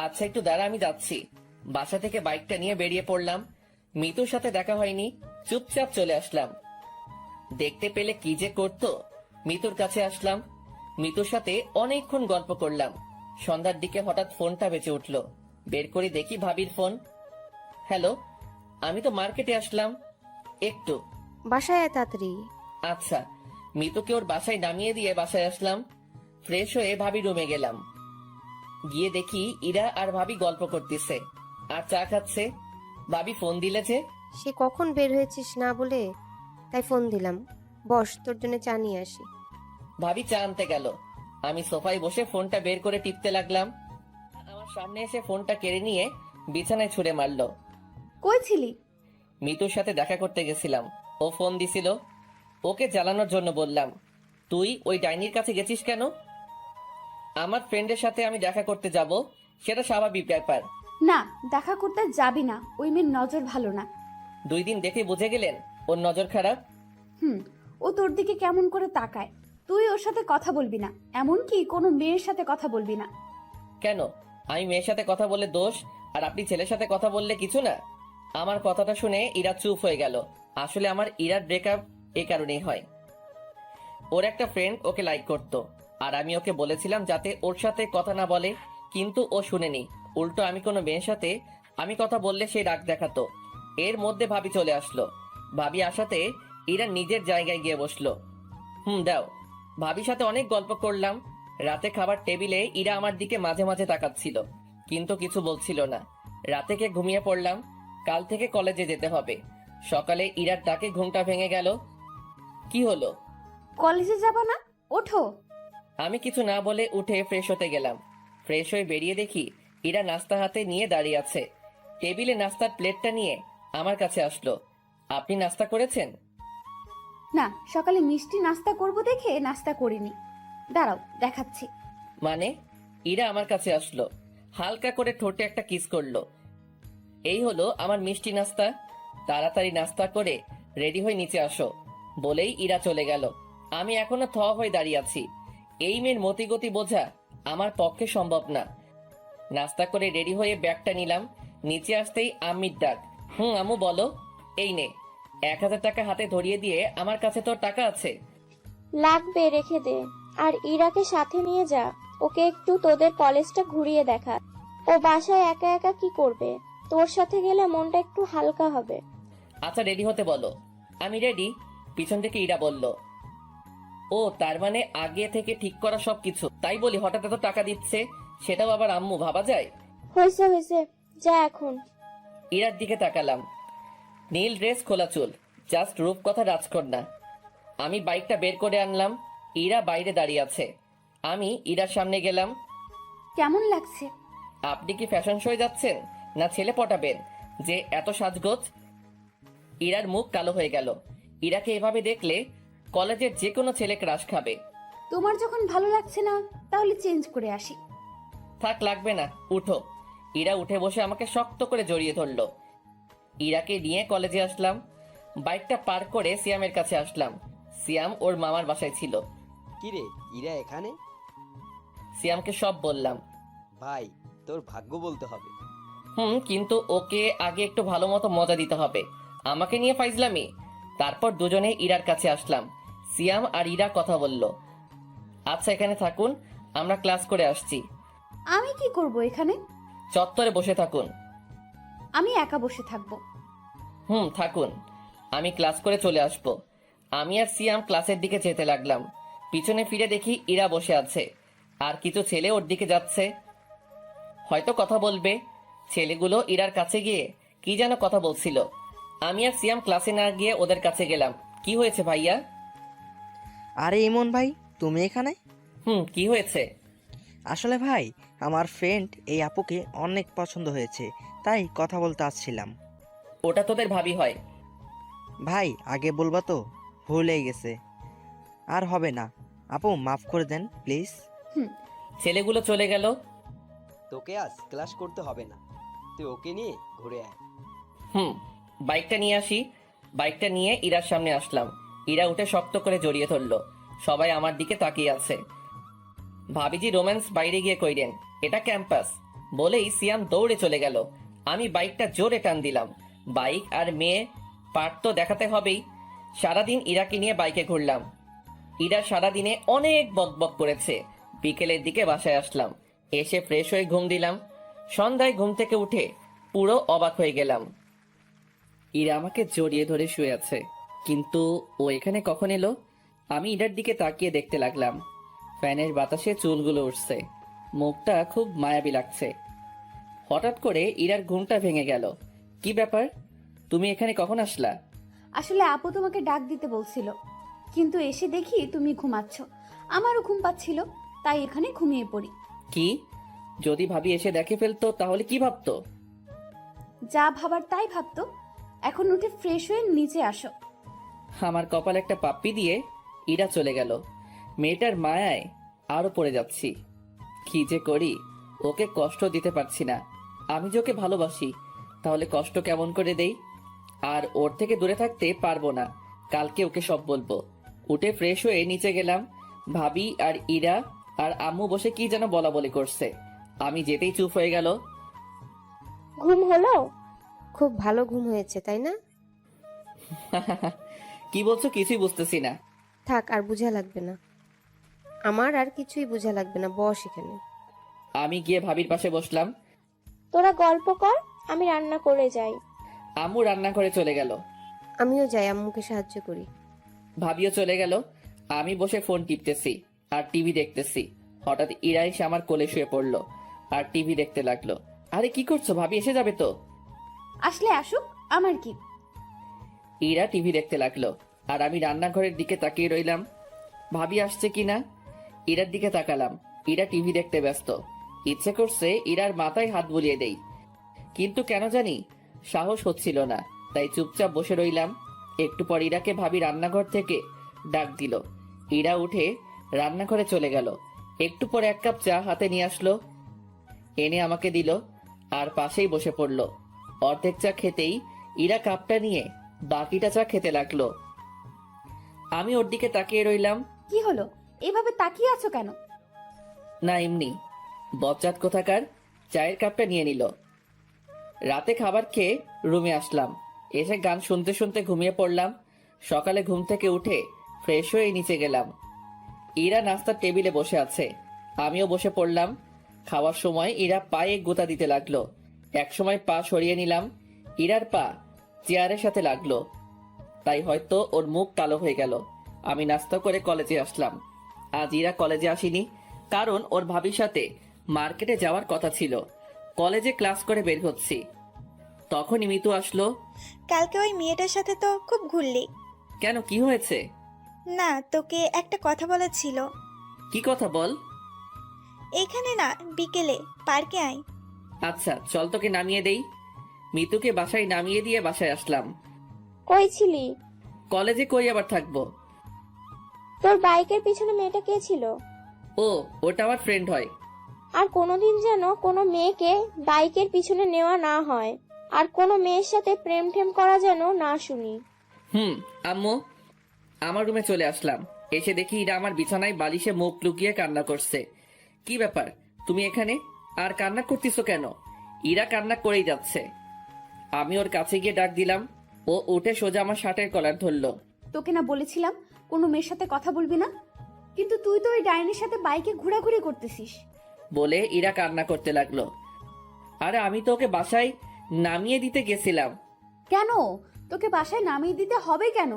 আচ্ছা, একটু দাঁড়া, আমি যাচ্ছি। বাসা থেকে বাইকটা নিয়ে বেরিয়ে পড়লাম। মিতুর সাথে দেখা হয়নি, চুপচাপ চলে আসলাম। দেখতে পেলে কি যে করতো। মিতুর কাছে আসলাম। মিতুর সাথে অনেকক্ষণ গল্প করলাম। সন্ধ্যার দিকে হঠাৎ ফোনটা বেঁচে উঠলো। বের করে দেখি ভাবির ফোন। হ্যালো, আমি তো মার্কেটে আসলাম একটু। বাসায় আয় তাড়াতাড়ি। আচ্ছা। মিতুকে ওর বাসায় নামিয়ে দিয়ে বাসায় আসলাম। ফ্রেশ হয়ে ভাবি রুমে গেলাম। গিয়ে দেখি ইরা আর ভাবি গল্প করতেছে আর চা খাচ্ছে। ভাবি ফোন দিলে যে? সে কখন বের হয়েছিস না বলে, তাই ফোন দিলাম। বস, তোর জন্য চা নিয়ে আসি। ভাবি চা আনতে গেল। আমি সোফায় বসে ফোনটা বের করে টিপতে লাগলাম। আমার সামনে এসে ফোনটা কেড়ে নিয়ে বিছানায় ছুঁড়ে মারলো। কই ছিলি? মিতুর সাথে দেখা করতে গেছিলাম। ও ফোন দিছিল। ওকে জ্বালানোর জন্য বললাম। তুই ওই ডাইনির কাছে গেছিস কেন? আমার ফ্রেন্ডের সাথে আমি দেখা করতে যাব, সেটা স্বাভাবিক ব্যাপার। না, দেখা করতে যাবি না, ওই মেয়ের নজর ভালো না। 2 দিন দেখে বুঝে গেলেন ওর নজর খারাপ? ও তোর দিকে কেমন করে তাকায়। তুই ওর সাথে কথা বলবি না, এমনকি কোনো মেয়ের সাথে কথা বলবি না। কেন? আমি মেয়ের সাথে কথা বললে দোষ, আর আপনি ছেলের সাথে কথা বললে কিছু না? আমার কথাটা শুনে ইরা চুপ হয়ে গেল। আসলে আমার ইরার ব্রেকআপ এই কারণেই হয়। ওর একটা ফ্রেন্ড ওকে লাইক করত, আর আমি ওকে বলেছিলাম যাতে ওর সাথে কথা না বলে, কিন্তু ও শুনেনি। উল্টো আমি কোনো মেয়ের সাথে আমি কথা বললে সে রাগ দেখাতো। এর মধ্যে ভাবি চলে আসলো। ভাবি আসাতে ইরা নিজের জায়গায় গিয়ে বসলো। দাও। ভাবির সাথে অনেক গল্প করলাম। রাতে খাবার টেবিলে ইরা আমার দিকে মাঝে মাঝে তাকাচ্ছিল, কিন্তু কিছু বলছিল না। রাতে কে ঘুমিয়ে পড়লাম। কাল থেকে কলেজে যেতে হবে। সকালে ইরার ডাকে ঘুমটা ভেঙে গেল। কি হলো? কলেজে যাবা না? ওঠো। আমি কিছু না বলে উঠে ফ্রেশ হতে গেলাম। ফ্রেশ হয়ে বেরিয়ে দেখি ইরা নাস্তা হাতে নিয়ে দাঁড়িয়ে আছে। টেবিলে নাস্তার প্লেটটা নিয়ে আমার কাছে আসলো। আপনি নাস্তা করেছেন? না, সকালে মিষ্টি নাস্তা করব দেখে নাস্তা করিনি। দাঁড়াও, দেখাচ্ছি। মানে? ইরা আমার কাছে আসলো, হালকা করে ঠোঁটে একটা কিস করলো। এই হলো আমার মিষ্টি নাস্তা। তাড়াতাড়ি নাস্তা করে রেডি হয়ে নিচে আসো বলেই ইরা চলে গেল। আমি এখনো থ হয়ে দাঁড়িয়ে আছি। এই মেয়ের মতিগতি বোঝা আমার পক্ষে সম্ভব না। নাস্তা করে রেডি হয়ে ব্যাগটা নিলাম। নিচে আসতেই আম্মির ডাক। আম্মু বলো। এই নে 1000 টাকা হাতে ধরিয়ে দিয়ে, আমার কাছে তোর টাকা আছে। লাগবে, রেখে দে। আর ইরাকে সাথে নিয়ে যা, ওকে একটু তোদের কলেজটা ঘুরিয়ে দেখা। ও বাসায় একা একা কি করবে? তোর সাথে গেলে মনটা একটু হালকা হবে। আচ্ছা, রেডি হতে বলো। আমি রেডি। পিছন থেকে ইরা বলল। ও তার মানে আগে থেকে ঠিক করা সবকিছু। তাই বলি হঠাৎ এত টাকা দিচ্ছে, সেটাও আবার আম্মু, ভাবা যায়? হয়েছে হয়েছে, যা এখন। ইরার দিকে তাকালাম। নীল ড্রেস, খোলা চুল, জাস্ট রূপকথা রাজকন্যা। আমি বাইকটা বের করে আনলাম। ইরা বাইরে দাঁড়িয়ে আছে। আমি ইরার সামনে গেলাম। কেমন লাগছে? আপনি কি ফ্যাশন শোয়ে যাচ্ছেন, না ছেলে পটাবেন যে এত সাজগোজ? ইরার মুখ কালো হয়ে গেল। ইরাকে এভাবে দেখলে কলেজের যে কোনো ছেলে ক্রাশ খাবে। তোমার যখন ভালো লাগছে না, তাহলে চেঞ্জ করে আসি। থাক, লাগবে না, উঠো। ইরা উঠে বসে আমাকে শক্ত করে জড়িয়ে ধরলো। ইরাকে নিয়ে কলেজে আসলাম। বাইকটা পার করে সিয়ামের কাছে আসলাম। সিয়াম ওর মামার বাসায় ছিল। কিরে, ইরা এখানে? সিয়ামকে সব বললাম। ভাই, তোর ভাগ্য বলতে হবে। কিন্তু ওকে আগে একটু ভালো মতো মজা দিতে হবে। আমাকে নিয়ে ফাইজলামি। তারপর দুজনে ইরার কাছে আসলাম। সিয়াম আর ইরা কথা বলল। আচ্ছা, এখানে থাকুন, আমরা ক্লাস করে আসছি। আমি কি করব এখানে? চত্বরে বসে থাকুন। আমি একা বসে থাকবো। থাকুন, আমি ক্লাস করে চলে আসব। আমি আর সিয়াম ক্লাসের দিকে যেতে লাগলাম। পিছনে ফিরে দেখি ইরা বসে আছে, আর কিছু ছেলে ওর দিকে যাচ্ছে, হয়তো কথা বলবে। ছেলেগুলো ইরার কাছে গিয়ে কি যেন কথা বলছিল। আমি আর সিয়াম ক্লাসে না গিয়ে ওদের কাছে গেলাম। কি হয়েছে ভাইয়া? আরে ইমন ভাই, তুমি এখানে? কি হয়েছে? আসলে ভাই, আমার ফ্রেন্ড এই আপুকে অনেক পছন্দ হয়েছে, তাই কথা বলতে আসছিলাম। ওটা তোদের ভাবি হয়। ভাই, আগে বলবা তো, ভুলে গেছে। আর হবে না, আপু মাফ করে দেন প্লিজ। ছেলেগুলো চলে গেল। তোকে আজ ক্লাস করতে হবে না, তুই ওকে নিয়ে ঘুরে আয়। বাইকটা নিয়ে আসি। বাইকটা নিয়ে ইরার সামনে আসলাম। ইরা উঠে শক্ত করে জড়িয়ে ধরলো। সবাই আমার দিকে তাকিয়ে আছে। ভাবিজি রোম্যান্স বাইরে গিয়ে কইরেন, এটা ক্যাম্পাস বলেই সিয়াম দৌড়ে চলে গেল। আমি বাইকটা জোরে টান দিলাম। বাইক আর মেয়ে পার্ট তো দেখাতে হবেই। সারাদিন ইরাকে নিয়ে বাইকে ঘুরলাম। ইরা সারাদিনে অনেক বকবক করেছে। বিকেলের দিকে বাসায় আসলাম। এসে ফ্রেশ হয়ে ঘুম দিলাম। সন্ধ্যায় ঘুম থেকে উঠে পুরো অবাক হয়ে গেলাম। ইরা আমাকে জড়িয়ে ধরে শুয়ে আছে, কিন্তু ও এখানে কখন এলো? আমি ইরার দিকে তাকিয়ে দেখতে লাগলাম। ফ্যানের বাতাসে চুলগুলো উঠছে, মুখটা খুব মায়াবী লাগছে। হঠাৎ করে ইরার ঘুমটা ভেঙে গেল। কি ব্যাপার, তুমি এখানে কখন আসলা? আসলে আপু তোমাকে ডাক দিতে বলছিল, কিন্তু এসে দেখি তুমি ঘুমাচ্ছ। আমারও ঘুম পাচ্ছিল, তাই এখানে ঘুমিয়ে পড়ি। কি? যদি ভাবি এসে দেখে ফেলতো তাহলে কি ভাবতো? যা ভাবার তাই ভাবতো। এখন উঠে ফ্রেশ হয়ে নিচে আসো। আমার কপালে একটা পাপ্পি দিয়ে ইরা চলে গেল। মেয়েটার মায়ায় আরো পড়ে যাচ্ছি। কি যে করি, ওকে কষ্ট দিতে পারছি না। আমি যে ওকে ভালোবাসি, তাহলে কষ্ট কেমন করে দেই? আর ওর থেকে দূরে থাকতে পারবো না। কালকে ওকে সব বলবো। উঠে ফ্রেশ হয়ে নিচে গেলাম। ভাবি আর ইরা আর আম্মু বসে কি যেন বলা বলি করছে। আমি যেতেই চুপ হয়ে গেল। ঘুম হলো? খুব ভালো ঘুম হয়েছে, তাই না? কি বলছো কিছুই বুঝতেছি না। থাক, আর বোঝা লাগবে না। আমার আর কিছুই বোঝা লাগবে না, বস এখানে। আমি গিয়ে ভাবির পাশে বসলাম। তোরা গল্প কর, আমি রান্না করে যাই। আম্মু রান্না করে চলে গেল। আমিও যাই, আম্মুকে সাহায্য করি। ভাবিও চলে গেল। আমি বসে ফোন টিপতেছি আর টিভি দেখতেছি। হঠাৎ ইরা এসে আমার কোলে শুয়ে পড়লো আর টিভি দেখতে লাগলো। আরে কি করছো ভাবি, এসে যাবে তো। আসলে আসুক, আমার কি। ইরা টিভি দেখতে লাগলো আর আমি রান্নাঘরের দিকে তাকিয়ে রইলাম ভাবি আসছে কিনা। ইরার দিকে তাকালাম, ইরা টিভি দেখতে ব্যস্ত। ইচ্ছে করছে ইরার মাথায় হাত বুলিয়ে দেই, কিন্তু কেন জানি সাহস হচ্ছিল না, তাই চুপচাপ বসে রইলাম। একটু পর ইরাকে ভাবি রান্নাঘর থেকে ডাক দিল। ইরা উঠে রান্নাঘরে চলে গেল। একটু পর 1 কাপ চা হাতে নিয়ে আসলো, এনে আমাকে দিল আর পাশেই বসে পড়লো। অর্ধেক চা খেতেই ইরা কাপটা নিয়ে বাকিটা চা খেতে লাগলো। আমি ওর দিকে তাকিয়ে রইলাম। কি হলো, এভাবে তাকিয়ে আছো কেন? না এমনি। বজ্জাত কোথাকার চায়ের কাপটা নিয়ে নিল। রাতে খাবার খেয়ে রুমে আসলাম, এসে গান শুনতে শুনতে ঘুমিয়ে পড়লাম। সকালে ঘুম থেকে উঠে ফ্রেশ হয়ে নিচে গেলাম। ইরা নাস্তার টেবিলে বসে আছে, আমিও বসে পড়লাম। খাওয়ার সময় ইরা পায়ে গোতা দিতে লাগলো। একসময় পা সরিয়ে নিলাম, ইরার পা চেয়ারের সাথে লাগলো, তাই হয়তো ওর মুখ কালো হয়ে গেল। আমি নাস্তা করে কলেজে আসলাম। আজ ইরা কলেজে আসেনি, কারণ ওর ভাবির সাথে মার্কেটে যাওয়ার কথা ছিল। কলেজে ক্লাস করে বের হচ্ছি, তখনই মিতু আসলো। কালকে ওই মেয়েটার সাথে তো খুব ঘুরলি। কেন, কি হয়েছে? না, তোকে একটা কথা বলার ছিল। কি কথা বল। এখানে না, বিকেলে পার্কে আয়। আচ্ছা চল, তোকে নামিয়ে দেই। মিতুকে বাসায় নামিয়ে দিয়ে বাসায় আসলাম। কই ছিলি? কলেজে কই আবার থাকবো। তোর বাইকের পিছনে মেয়েটা কে ছিল? ও, ওটা আমার ফ্রেন্ড হয়। আর কোনোদিন যেন কোনো মেয়েকে বাইকের পিছনে নেওয়া না হয়, আর কোনো মেয়ের সাথে প্রেম ঠেম করা যেন না শুনি। আম্মু, আমার রুমে চলে আসলাম। এসে দেখি ইরা আমার বিছানায় বালিশে মুখ লুকিয়ে কান্না করছে। কি ব্যাপার, তুমি এখানে আর কান্না করতেছো কেন? ইরা কান্না করেই যাচ্ছে। আমি ওর কাছে গিয়ে ডাক দিলাম। ও উঠে সোজা আমার শার্টের কলার ধরলো। তোকে না বলেছিলাম কোনো মেয়ের সাথে কথা বলবি না, কিন্তু তুই তো ওই ডাইনির সাথে বাইকে ঘোরাঘুরি করতেছিস। বলে ইরা কান্না করতে লাগলো। আরে আমি তো ওকে বাসায় নামিয়ে দিতে গেছিলাম। কেন তোকে বাসায় নামিয়ে দিতে হবে কেন?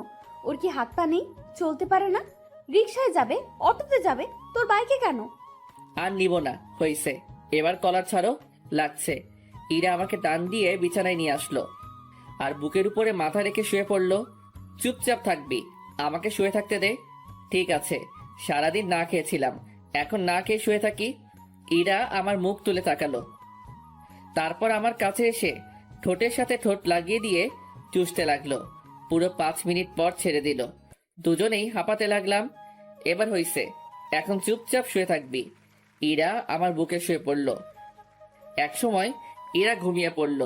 ওর কি হাত পা নেই, চলতে পারে না? রিকশায় যাবে, অটোতে যাবে, তোর বাইকে কেন? আর নিব না, হইছে। এবার কলার ছাড়ো, লাগছে। ইরা আমাকে টান দিয়ে বিছানায় নিয়ে আসলো আর বুকের উপরে মাথা রেখে শুয়ে পড়লো। চুপচাপ থাকবি, আমাকে শুয়ে থাকতে দে। ঠিক আছে, সারাদিন না খেয়েছিলাম, এখন না খেয়ে শুয়ে থাকি। ইরা আমার মুখ তুলে তাকালো, তারপর আমার কাছে এসে ঠোঁটের সাথে ঠোঁট লাগিয়ে দিয়ে চুষতে লাগলো। পুরো 5 মিনিট পর ছেড়ে দিল। দুজনেই হাঁপাতে লাগলাম। এবার হইছে, এখন চুপচাপ শুয়ে থাকবি। ইরা আমার বুকে শুয়ে পড়ল। একসময় ইরা ঘুমিয়ে পড়ল।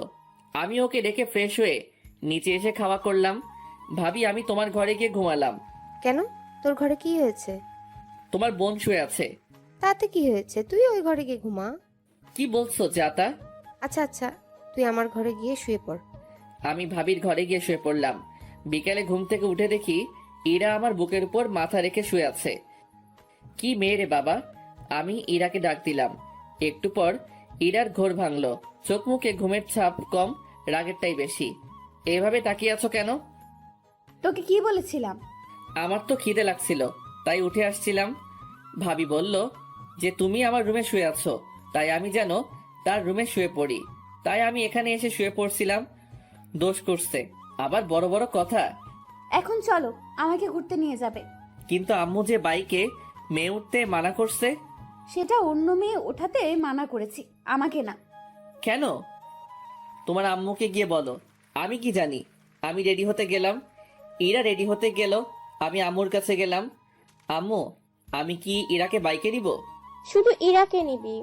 আমি ওকে ডেকে ফ্রেশ হয়ে নিচে এসে খাওয়া করলাম। ভাবি, আমি তোমার ঘরে গিয়ে ঘুমালাম। কেন, তোর ঘরে কি হয়েছে? তোমার বোন শুয়ে আছে। তাতে কি হয়েছে, তুই ওই ঘরে গিয়ে ঘুমা। কি বলছো জাতা? আচ্ছা আচ্ছা, তুই আমার ঘরে গিয়ে শুয়ে পড়। আমি ভাবির ঘরে গিয়ে শুয়ে পড়লাম। বিকেলে ঘুম থেকে উঠে দেখি ইরা আমার বুকের উপর মাথা রেখে শুয়ে আছে। কি মেয়ে রে বাবা। আমি ইরাকে ডাক দিলাম। একটু পর ইরার ঘোর ভাঙলো। চোখ মুখে ঘুমের ছাপ কম, রাগেরটাই বেশি। এভাবে তাকিয়ে আছো কেন? তোকে কি বলেছিলাম? আমার তো খিদে লাগছিল, তাই উঠে আসছিলাম। ভাবি বলল যে তুমি আমার রুমে শুয়ে আছো, তাই আমি যেন তার রুমে শুয়ে পড়ি। তাই আমি এখানে এসে শুয়ে পড়ছিলাম। দোষ করছে, আবার বড় বড় কথা। এখন চলো, আমাকে ঘুরতে নিয়ে যাবে। কিন্তু আম্মু যে বাইকে মেয়ে উঠতে মানা করছে। সেটা অন্য মেয়ে ওঠাতে মানা করেছি, আমাকে না। কেন? তোমার আম্মুকে গিয়ে বলো, আমি কি জানি। আমি রেডি হতে গেলাম, ইরা রেডি হতে গেল, আমি আম্মুর কাছে গেলাম। আম্মু, আমি কি ইরাকে বাইকে নিব? শুধু ইরাকে নিবি,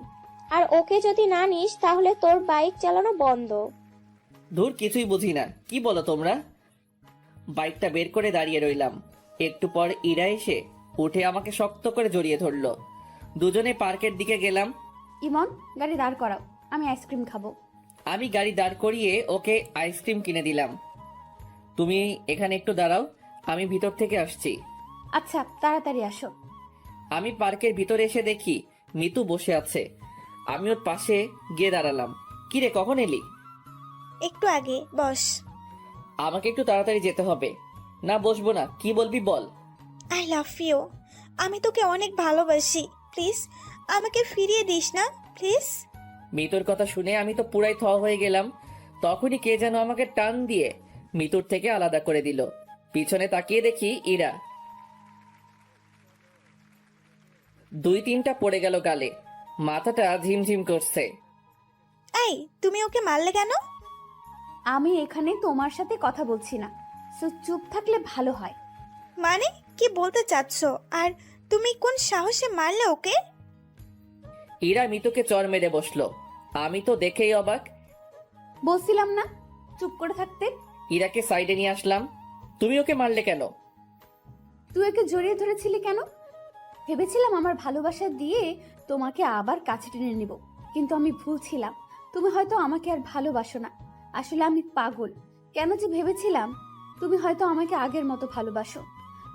আর ওকে যদি না নিস তাহলে তোর বাইক চালানো বন্ধ। ধুর, কিছুই বুঝি না, কি বলো তোমরা। বাইকটা বের করে দাঁড়িয়ে রইলাম। একটু পর ইরা এসে উঠে আমাকে শক্ত করে জড়িয়ে ধরলো। দুজনে পার্কের দিকে গেলাম। ইমন, গাড়ি দাঁড় করাও, আমি আইসক্রিম খাবো। আমি গাড়ি দাঁড় করিয়ে ওকে আইসক্রিম কিনে দিলাম। তুমি এখানে একটু দাঁড়াও, আমি ভিতর থেকে আসছি। আচ্ছা, তাড়াতাড়ি আসো। আমি পার্কের ভিতরে এসে দেখি মিতু বসে আছে। আমি ওর পাশে গিয়ে দাঁড়ালাম। কিরে, কখন এলি? একটু আগে, বস। আমাকে একটু তাড়াতাড়ি যেতে হবে। না বসবো না, কি বলবি বল। I love you. আমি তোকে অনেক ভালোবাসি। প্লিজ আমাকে ফিরিয়ে দিস না, প্লিজ। মিতুর কথা শুনে আমি তো পুরাই থ হয়ে গেলাম। তখনই কে যেন আমাকে টান দিয়ে মিতুর থেকে আলাদা করে দিল। পিছনে তাকিয়ে দেখি ইরা। 2-3টা পড়ে গেল গালে, মাথাটা ঝিমঝিম করছে। এই তুমি ওকে মারলে কেন? আমি এখানে তোমার সাথে কথা বলছি না, সো চুপ থাকলে ভালো হয়। মানে কি বলতে চাচ্ছ? আর তুমি কোন সাহসে মারলে ওকে? ইরা মিতুকে চর মেরে বসলো। আমি তো দেখেই অবাক। বলছিলাম না চুপ করে থাকতে। ইরাকে সাইডে নিয়ে আসলাম। তুমি ওকে মারলে কেন? তুই ওকে জড়িয়ে ধরেছিলি কেন? ভেবেছিলাম আমার ভালোবাসা দিয়ে তোমাকে আবার কাছে টেনে নেব, কিন্তু আমি ভুল ছিলাম। তুমি হয়তো আমাকে আর ভালোবাসো না। আসলে আমি পাগল। কেন যে ভেবেছিলাম তুমি হয়তো আমাকে আগের মতো ভালোবাসো,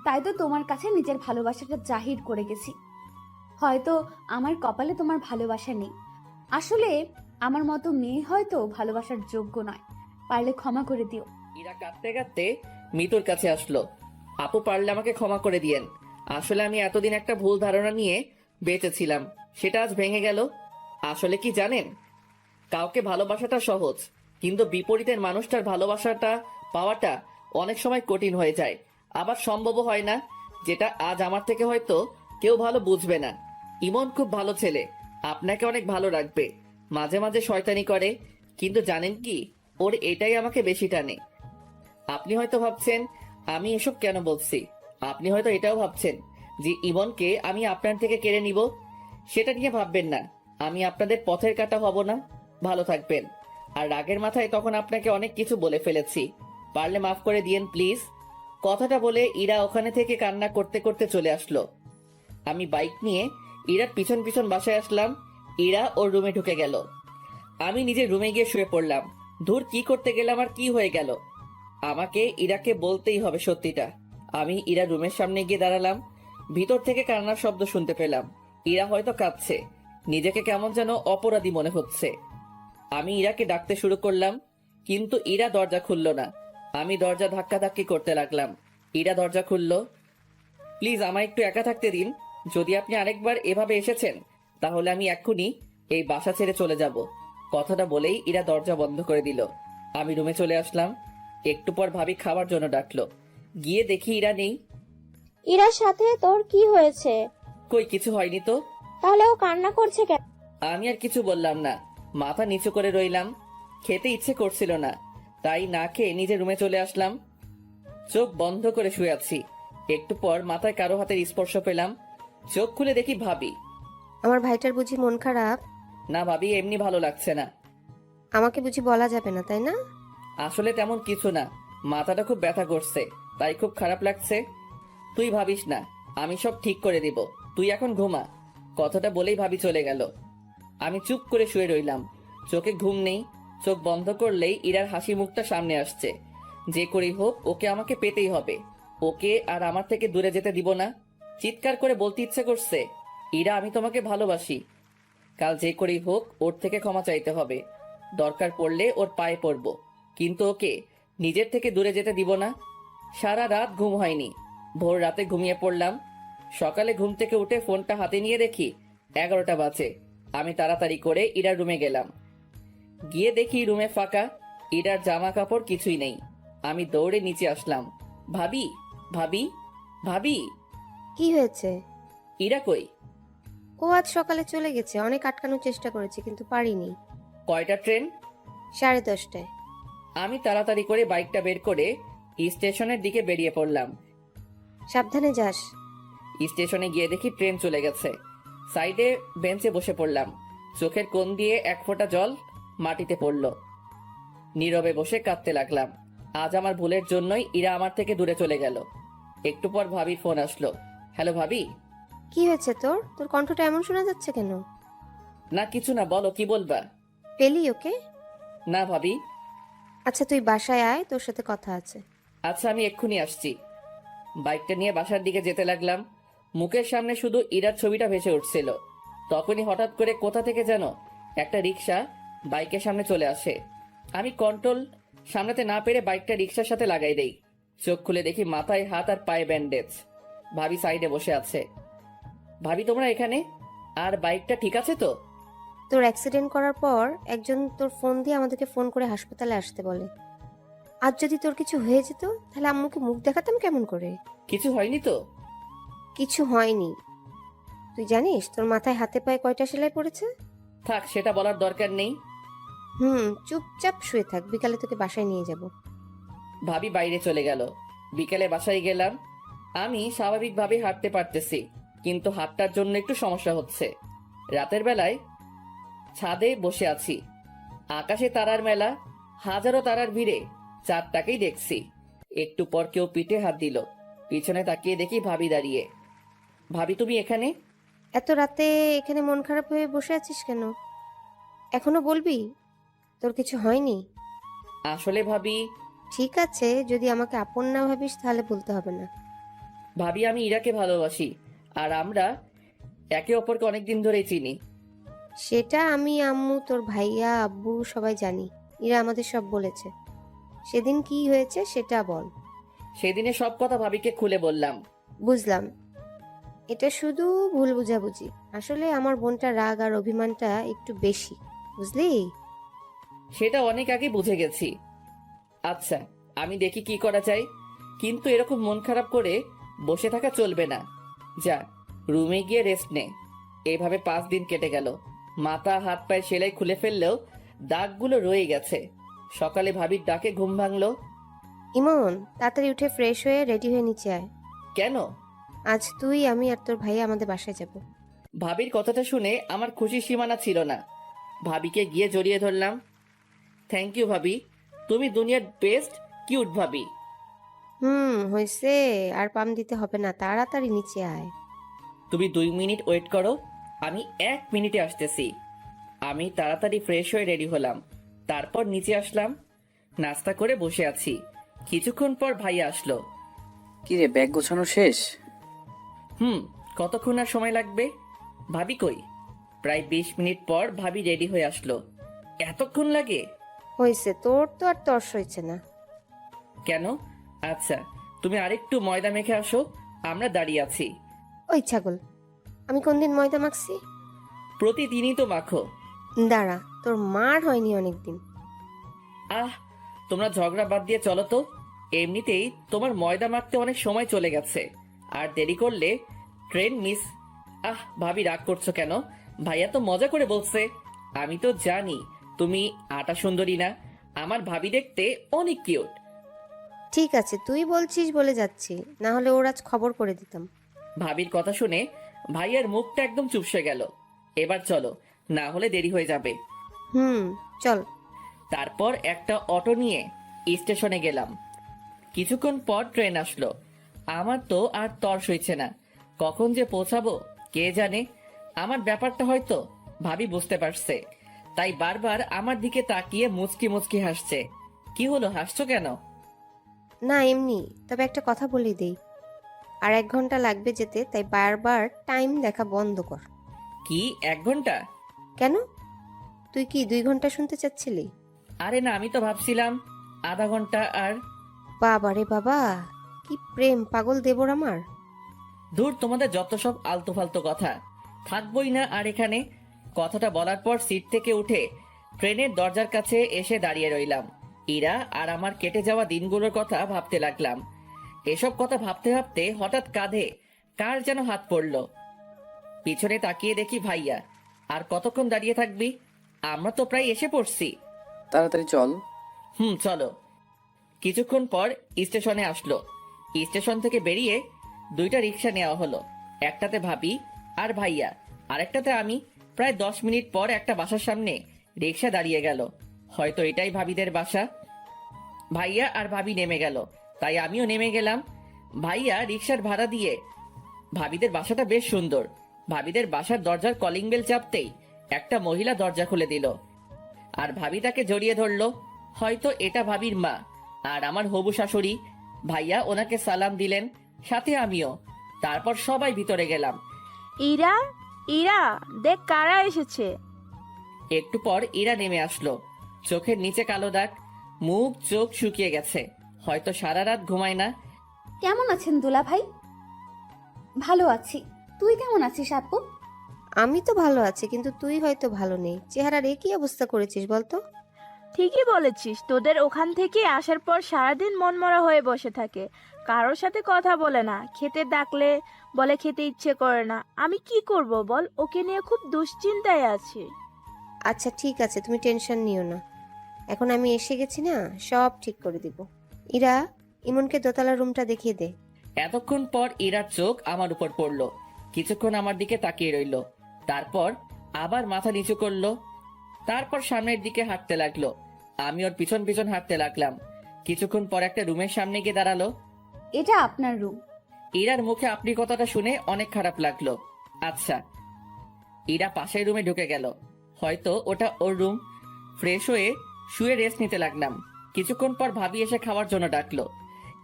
তাই তো তোমার কাছে নিজের ভালোবাসাটা জাহির করে গেছি। হয়তো আমার কপালে তোমার ভালোবাসা নেই। আসলে আমার মতো মেয়ে হয়তো ভালোবাসার যোগ্য নয়। পারলে ক্ষমা করে দিও। ইরা কাঁদতে কাঁদতে মিতুর কাছে আসলো। আপু পারলে আমাকে ক্ষমা করে দিয়েন। আসলে আমি এতদিন একটা ভুল ধারণা নিয়ে বেঁচেছিলাম, সেটা আজ ভেঙে গেল। আসলে কি জানেন, কাউকে ভালোবাসাটা সহজ, কিন্তু বিপরীতের মানুষটার ভালোবাসাটা পাওয়াটা অনেক সময় কঠিন হয়ে যায়, আবার সম্ভবও হয় না। যেটা আজ আমার থেকে হয়তো কেউ ভালো বুঝবে না। ইমন খুব ভালো ছেলে, আপনাকে অনেক ভালো রাখবে। মাঝে মাঝে শয়তানি করে, কিন্তু জানেন কি, ওর এটাই আমাকে বেশি টানে। আপনি হয়তো ভাবছেন আমি এসব কেন বলছি। আপনি হয়তো এটাও ভাবছেন যে ইমনকে আমি আপনার থেকে কেড়ে নিব। সেটা নিয়ে ভাববেন না, আমি আপনাদের পথের কাঁটা হব না। ভালো থাকবেন। আর রাগের মাথায় তখন আপনাকে অনেক কিছু বলে ফেলেছি, পারলে মাফ করে দিয়েন প্লিজ। কথাটা বলে ইরা ওখানে থেকে কান্না করতে করতে চলে আসলো। আমি বাইক নিয়ে ইরার পিছন পিছন বাসায় আসলাম। ইরা ওর রুমে ঢুকে গেল। আমি নিজের রুমে গিয়ে শুয়ে পড়লাম। ধুর, কি করতে গেলাম আর কি হয়ে গেল। আমাকে ইরাকে বলতেই হবে সত্যিটা। আমি ইরা রুমের সামনে গিয়ে দাঁড়ালাম। ভিতর থেকে কান্নার শব্দ শুনতে পেলাম। ইরা হয়তো কাঁদছে, নিজেকে কেমন যেন অপরাধী মনে হচ্ছে। আমি ইরাকে ডাকতে শুরু করলাম, কিন্তু ইরা দরজা খুলল না। আমি দরজা ধাক্কাধাক্কি করতে লাগলাম। ইরা দরজা খুলল। প্লিজ আমায় একটু একা থাকতে দিন। যদি আপনি আরেকবার এভাবে এসেছেন তাহলে আমি এক্ষুনি এই বাসা ছেড়ে চলে যাব। কথাটা বলেই ইরা দরজা বন্ধ করে দিল। আমি রুমে চলে আসলাম। একটু পর ভাবি খাবার জন্য ডাকলো। গিয়ে দেখি ইরা নেই। ইরার সাথে তোর কি হয়েছে? কই কিছু হয়নি তো। তাহলে ও কান্না করছে কেন? আমি আর কিছু বললাম না, মাথা নিচু করে রইলাম। খেতে ইচ্ছে করছিল না, তাই না খেয়ে নিজের রুমে চলে আসলাম। চোখ বন্ধ করে শুয়ে আছি। একটু পর মাথায় কারো হাতের স্পর্শ পেলাম। চোখ খুলে দেখি ভাবি। আমার ভাইটার বুঝি মন খারাপ? না ভাবি, এমনি ভালো লাগছে না। আমাকে বুঝি বলা যাবে না, তাই না? আসলে তেমন কিছু না, মাথাটা খুব ব্যথা করছে, তাই খুব খারাপ লাগছে। তুই ভাবিস না, আমি সব ঠিক করে দিব, তুই এখন ঘুমা। কথাটা বলেই ভাবি চলে গেল। আমি চুপ করে শুয়ে রইলাম। চোখে ঘুম নেই। চোখ বন্ধ করলেই ইরার হাসি মুখটা সামনে আসছে। যে করেই হোক ওকে আমাকে পেতেই হবে। ওকে আর আমার থেকে দূরে যেতে দিব না। চিৎকার করে বলতে ইচ্ছে করছে, ইরা আমি তোমাকে ভালোবাসি। কাল যে করেই হোক ওর থেকে ক্ষমা চাইতে হবে। দরকার পড়লে ওর পায়ে পড়ব, কিন্তু ওকে নিজের থেকে দূরে যেতে দিব না। সারা রাত ঘুম হয়নি। ভোর রাতে ঘুমিয়ে পড়লাম। সকালে ঘুম থেকে উঠে ফোনটা হাতে নিয়ে দেখি 11টা বাজে। আমি তাড়াতাড়ি করে ইরার রুমে গেলাম। গিয়ে দেখি রুমে ফাঁকা, ইরার জামা কাপড় কিছুই নেই। আমি দৌড়ে নিচে আসলাম। ভাবি, ভাবি, ভাবি। কি হয়েছে? ইরা কই? ও আজ সকালে চলে গেছে। অনেক আটকানোর চেষ্টা করেছি কিন্তু পারিনি। কয়টা ট্রেন? 10:30টায়। আমি তাড়াতাড়ি করে বাইকটা বের করে স্টেশনের দিকে বেরিয়ে পড়লাম। সাবধানে যাস। স্টেশনে গিয়ে দেখি ট্রেন চলে গেছে। সাইডে বেঞ্চে বসে পড়লাম। চোখের কোণ দিয়ে এক ফোঁটা জল মাটিতে পড়ল। নীরবে বসে কাঁদতে লাগলাম। আজ আমার ভুলের জন্যই ইরা আমার থেকে দূরে চলে গেল। একটু পর ভাবির ফোন আসলো। হ্যালো ভাবি। কি হয়েছে তোর? তোর কণ্ঠটা এমন শোনা যাচ্ছে কেন? না কিছু না, বলো কি বলবা। পেলি ওকে? না ভাবি। আচ্ছা তুই বাসায় আয়, তোর সাথে কথা আছে। আচ্ছা আমি এক্ষুনি আসছি। বাইকটা নিয়ে বাসার দিকে যেতে লাগলাম। মুখের সামনে শুধু ইরার ছবিটা ভেসে উঠছিল। তখনই হঠাৎ করে কোথা থেকে যেন একটা রিক্সা বাইকের সামনে চলে আসে। আমি কন্ট্রোল সামলাতে না পেরে বাইকটা রিক্সার সাথে লাগাই দেই। চোখ খুলে দেখি মাথায় হাত আর পায়ে ব্যান্ডেজ। ভাবি সাইডে বসে আছে। ভাবি তোমরা এখানে? আর বাইকটা ঠিক আছে তো? তোর অ্যাক্সিডেন্ট করার পর একজন তোর ফোন দিয়ে আমাদেরকে ফোন করে হাসপাতালে আসতে বলে। আর যদি তোর কিছু হয়ে যেত তাহলে আম্মুকে মুখ দেখাতাম কেমন করে? কিছু হয়নি তো? কিছু হয়নি। তুই জানিস তোর মাথায় হাতে পায়ে কয়টা সেলাই পড়েছে? থাক, সেটা বলার দরকার নেই। চুপচাপ শুয়ে থাক, বিকালে তোকে বাসায় নিয়ে যাব। ভাবি বাইরে চলে গেল। বিকেলে বাসায় গেলাম। আমি স্বাভাবিকভাবে হাঁটতে পারতেছি, কিন্তু হাঁটটার জন্য একটু সমস্যা হচ্ছে। রাতের বেলায় ছাদে বসে আছি। আকাশে তারার মেলা, হাজারো তারার ভিড়ে চাঁদটাকেই দেখছি। একটু পর কেউ পিঠে হাত দিল। পিছনে তাকিয়ে দেখি ভাবি দাঁড়িয়ে। ভাবি তুমি এখানে? এত রাতে এখানে মন খারাপ হয়ে বসে আছিস কেন? এখনো বলবি তোর কিছু হয়নি? আসলে ভাবি, ঠিক আছে, যদি আমাকে আপন না ভাবিস তাহলে বলতে হবে না। ভাবি আমি ইরাকে ভালোবাসি, আর আমরা একে অপরকে অনেকদিন ধরেই চিনি। সেটা আমি, আম্মু, তোর ভাইয়া, আব্বু সবাই জানি। এরা আমাদের সব বলেছে। সেদিন কি হয়েছে সেটা বল। সেদিনে সব কথা ভাবিকে খুলে বললাম। বুঝলাম, এটা শুধু ভুল বুঝাবুঝি। আসলে আমার বোনটা রাগ আর অভিমানটা একটু বেশি, বুঝলি? সেটা অনেক আগে বুঝে গেছি। আচ্ছা, আমি দেখি কি করা যায়, কিন্তু এরকম মন খারাপ করে বসে থাকা চলবে না। যা, রুমে গিয়ে রেস্ট নে। এইভাবে 5 দিন কেটে গেল। মাথা হাত পায়ে সেলাই খুলে ফেললেও দাগগুলো রয়ে গেছে। সকালে ভাবির ডাকে ঘুম ভাঙলো। ইমন, তাড়াতাড়ি উঠে ফ্রেশ হয়ে রেডি হয়ে নিচে আয়। কেন? আজ তুই, আমি আর তোর ভাইয়া আমাদের বাসায় যাব। ভাবির কথাটা শুনে আমার খুশির সীমানা ছিল না। ভাবিকে গিয়ে জড়িয়ে ধরলাম। থ্যাংক ইউ ভাবি, তুমি দুনিয়ার বেস্ট কিউট ভাবি। হয়েছে, আর পাম দিতে হবে না, তাড়াতাড়ি নিচে আয়। তুমি 2 মিনিট ওয়েট করো, আমি 1 মিনিটে আসতেছি। আমি তাড়াতাড়ি ফ্রেশ হয়ে রেডি হলাম। তারপর নিচে আসলাম। নাস্তা করে বসে আছি। কিছুক্ষণ পর ভাইয়া আসলো। কি রে, ব্যাগ গোছানো শেষ? কতক্ষণ আর সময় লাগবে? ভাবি কই? প্রায় 20 মিনিট পর ভাবি রেডি হয়ে আসলো। এতক্ষণ লাগে? হয়েছে, তোর তো আর তর্স হয়েছে না। কেন? আচ্ছা, তুমি আরেকটু ময়দা মেখে আসো, আমরা দাঁড়িয়ে আছি। ওই ছাগল, আমি কোনদিন ময়দা মাখছি? প্রতিদিনই তো মাখো। দাঁড়া, তোর মার হয়নি অনেকদিন। আহ, তোমরা ঝগড়া বাদ দিয়ে চলো তো। এমনিতেই তোমার ময়দা মাখতে অনেক সময় চলে গেছে, আর দেরি করলে ট্রেন মিস। ভাবি রাগ করছো কেন? ভাইয়া তো মজা করে বলছে। আমি তো জানি তুমি আটা সুন্দরী না। আমার ভাবি দেখতে অনেক কিউট। ঠিক আছে, তুই বলছিস বলে যাচ্ছি, না হলে ওর আজ খবর করে দিতাম। ভাবির কথা শুনে ভাইয়ার মুখটা একদম চুপসে গেল। এবার চলো, না হলে দেরি হয়ে যাবে। চল। তারপর একটা অটো নিয়ে স্টেশনে গেলাম। কিছুক্ষণ পর ট্রেন আসলো। আমার তো আর তর সইছে না, কখন যে পৌঁছাবো কে জানে। আমার ব্যাপারটা হয়তো ভাবি বুঝতে পারছে, তাই বারবার আমার দিকে তাকিয়ে মুচকি মুচকি হাসছে। কি হলো, হাসছো কেন? না এমনি, তবে একটা কথা বলি দেই, আর 1 ঘন্টা লাগবে যেতে, তাই বারবার টাইম দেখা বন্ধ কর। কি 1 ঘন্টা? কেন, তুই কি 2 ঘন্টা শুনতে চাচ্ছিলি? আরে না, আমি তো ভাবছিলাম আধা ঘন্টা। আর বাবা রে বাবা, কি প্রেম পাগল দেবর আমার। দূর, তোমাদের যত সব আলতু ফালতু কথা। থাকবোই না আর এখানে। কথাটা বলার পর সিট থেকে উঠে ট্রেনের দরজার কাছে এসে দাঁড়িয়ে রইলাম। ইরা আর আমার কেটে যাওয়া দিনগুলোর কথা ভাবতে লাগলাম। এসব কথা ভাবতে ভাবতে হঠাৎ কাঁধে কার যেন হাত পড়ল। পিছনে তাকিয়ে দেখি ভাইয়া। আর কতক্ষণ দাঁড়িয়ে থাকবি? আমরা তো প্রায় এসে পড়ছি। তাড়াতাড়ি চল। চলো। কিছুক্ষণ পর স্টেশনে আসলো। স্টেশন থেকে বেরিয়ে 2টা রিক্সা নেওয়া হলো। একটাতে ভাবি আর ভাইয়া, আরেকটাতে আমি। প্রায় 10 মিনিট পর একটা বাসার সামনে রিক্সা দাঁড়িয়ে গেল। হয়তো এটাই ভাবিদের বাসা। ভাইয়া আর ভাবি নেমে গেল, তাই আমিও নেমে গেলাম। ভাইয়া রিক্সার ভাড়া দিয়ে। ভাবিদের বাসাটা বেশ সুন্দর। ভাবিদের বাসার দরজার কলিং বেল চাপতেই একটা মহিলা দরজা খুলে দিল, আর ভাবি তাকে জড়িয়ে ধরলো। হয়তো এটা ভাবির মা আর আমার হবু শাশুড়ি। ভাইয়া ওনাকে সালাম দিলেন, সাথে আমিও। তারপর সবাই ভিতরে গেলাম। ইরা, ইরা, দেখ কারা এসেছে। একটু পর ইরা নেমে আসলো। চোখের নিচে কালো দাগ, মুখ চোখ শুকিয়ে গেছে, হয়তো সারা রাত ঘুমায় না। কেমন আছেন দুলা ভাই? ভালো আছি। তুই কেমন আছিস আপু? আমি তো ভালো আছি, কিন্তু তুই হয়তো ভালো নেই। চেহারার এ কি অবস্থা করেছিস বলতো? ঠিকই বলেছিস, তোদের ওখান থেকে আসার পর সারাদিন মনমরা হয়ে বসে থাকে, কারোর সাথে কথা বলে না, খেতে ডাকলে বলে খেতে ইচ্ছে করে না। আমি কি করব বল, ওকে নিয়ে খুব দুশ্চিন্তায় আছি। আচ্ছা ঠিক আছে, তুমি টেনশন নিও না। এখন আমি এসে গেছি না, সব ঠিক করে দিব। ইরা, ইমনকে দোতলার রুমটা দেখিয়ে দে। এতক্ষণ পর ইরার চোখ আমার উপর পড়লো, কিছুক্ষণ আমার দিকে তাকিয়ে রইলো, তারপর আবার মাথা নিচু করলো, তারপর সামনের দিকে হাঁটতে লাগলো। আমি ওর পিছন পিছন হাঁটতে লাগলাম। কিছুক্ষণ পর একটা রুমের সামনে গিয়ে দাঁড়ালো। এটা আপনার রুম। ইরার মুখে আপনি কথাটা শুনে অনেক খারাপ লাগলো। আচ্ছা। ইরা পাশের রুমে ঢুকে গেল, হয়তো ওটা ওর রুম। ফ্রেশ হয়ে শুয়ে রেস্ট নিতে লাগলাম। কিছুক্ষণ পর ভাবি এসে খাওয়ার জন্য ডাকলো।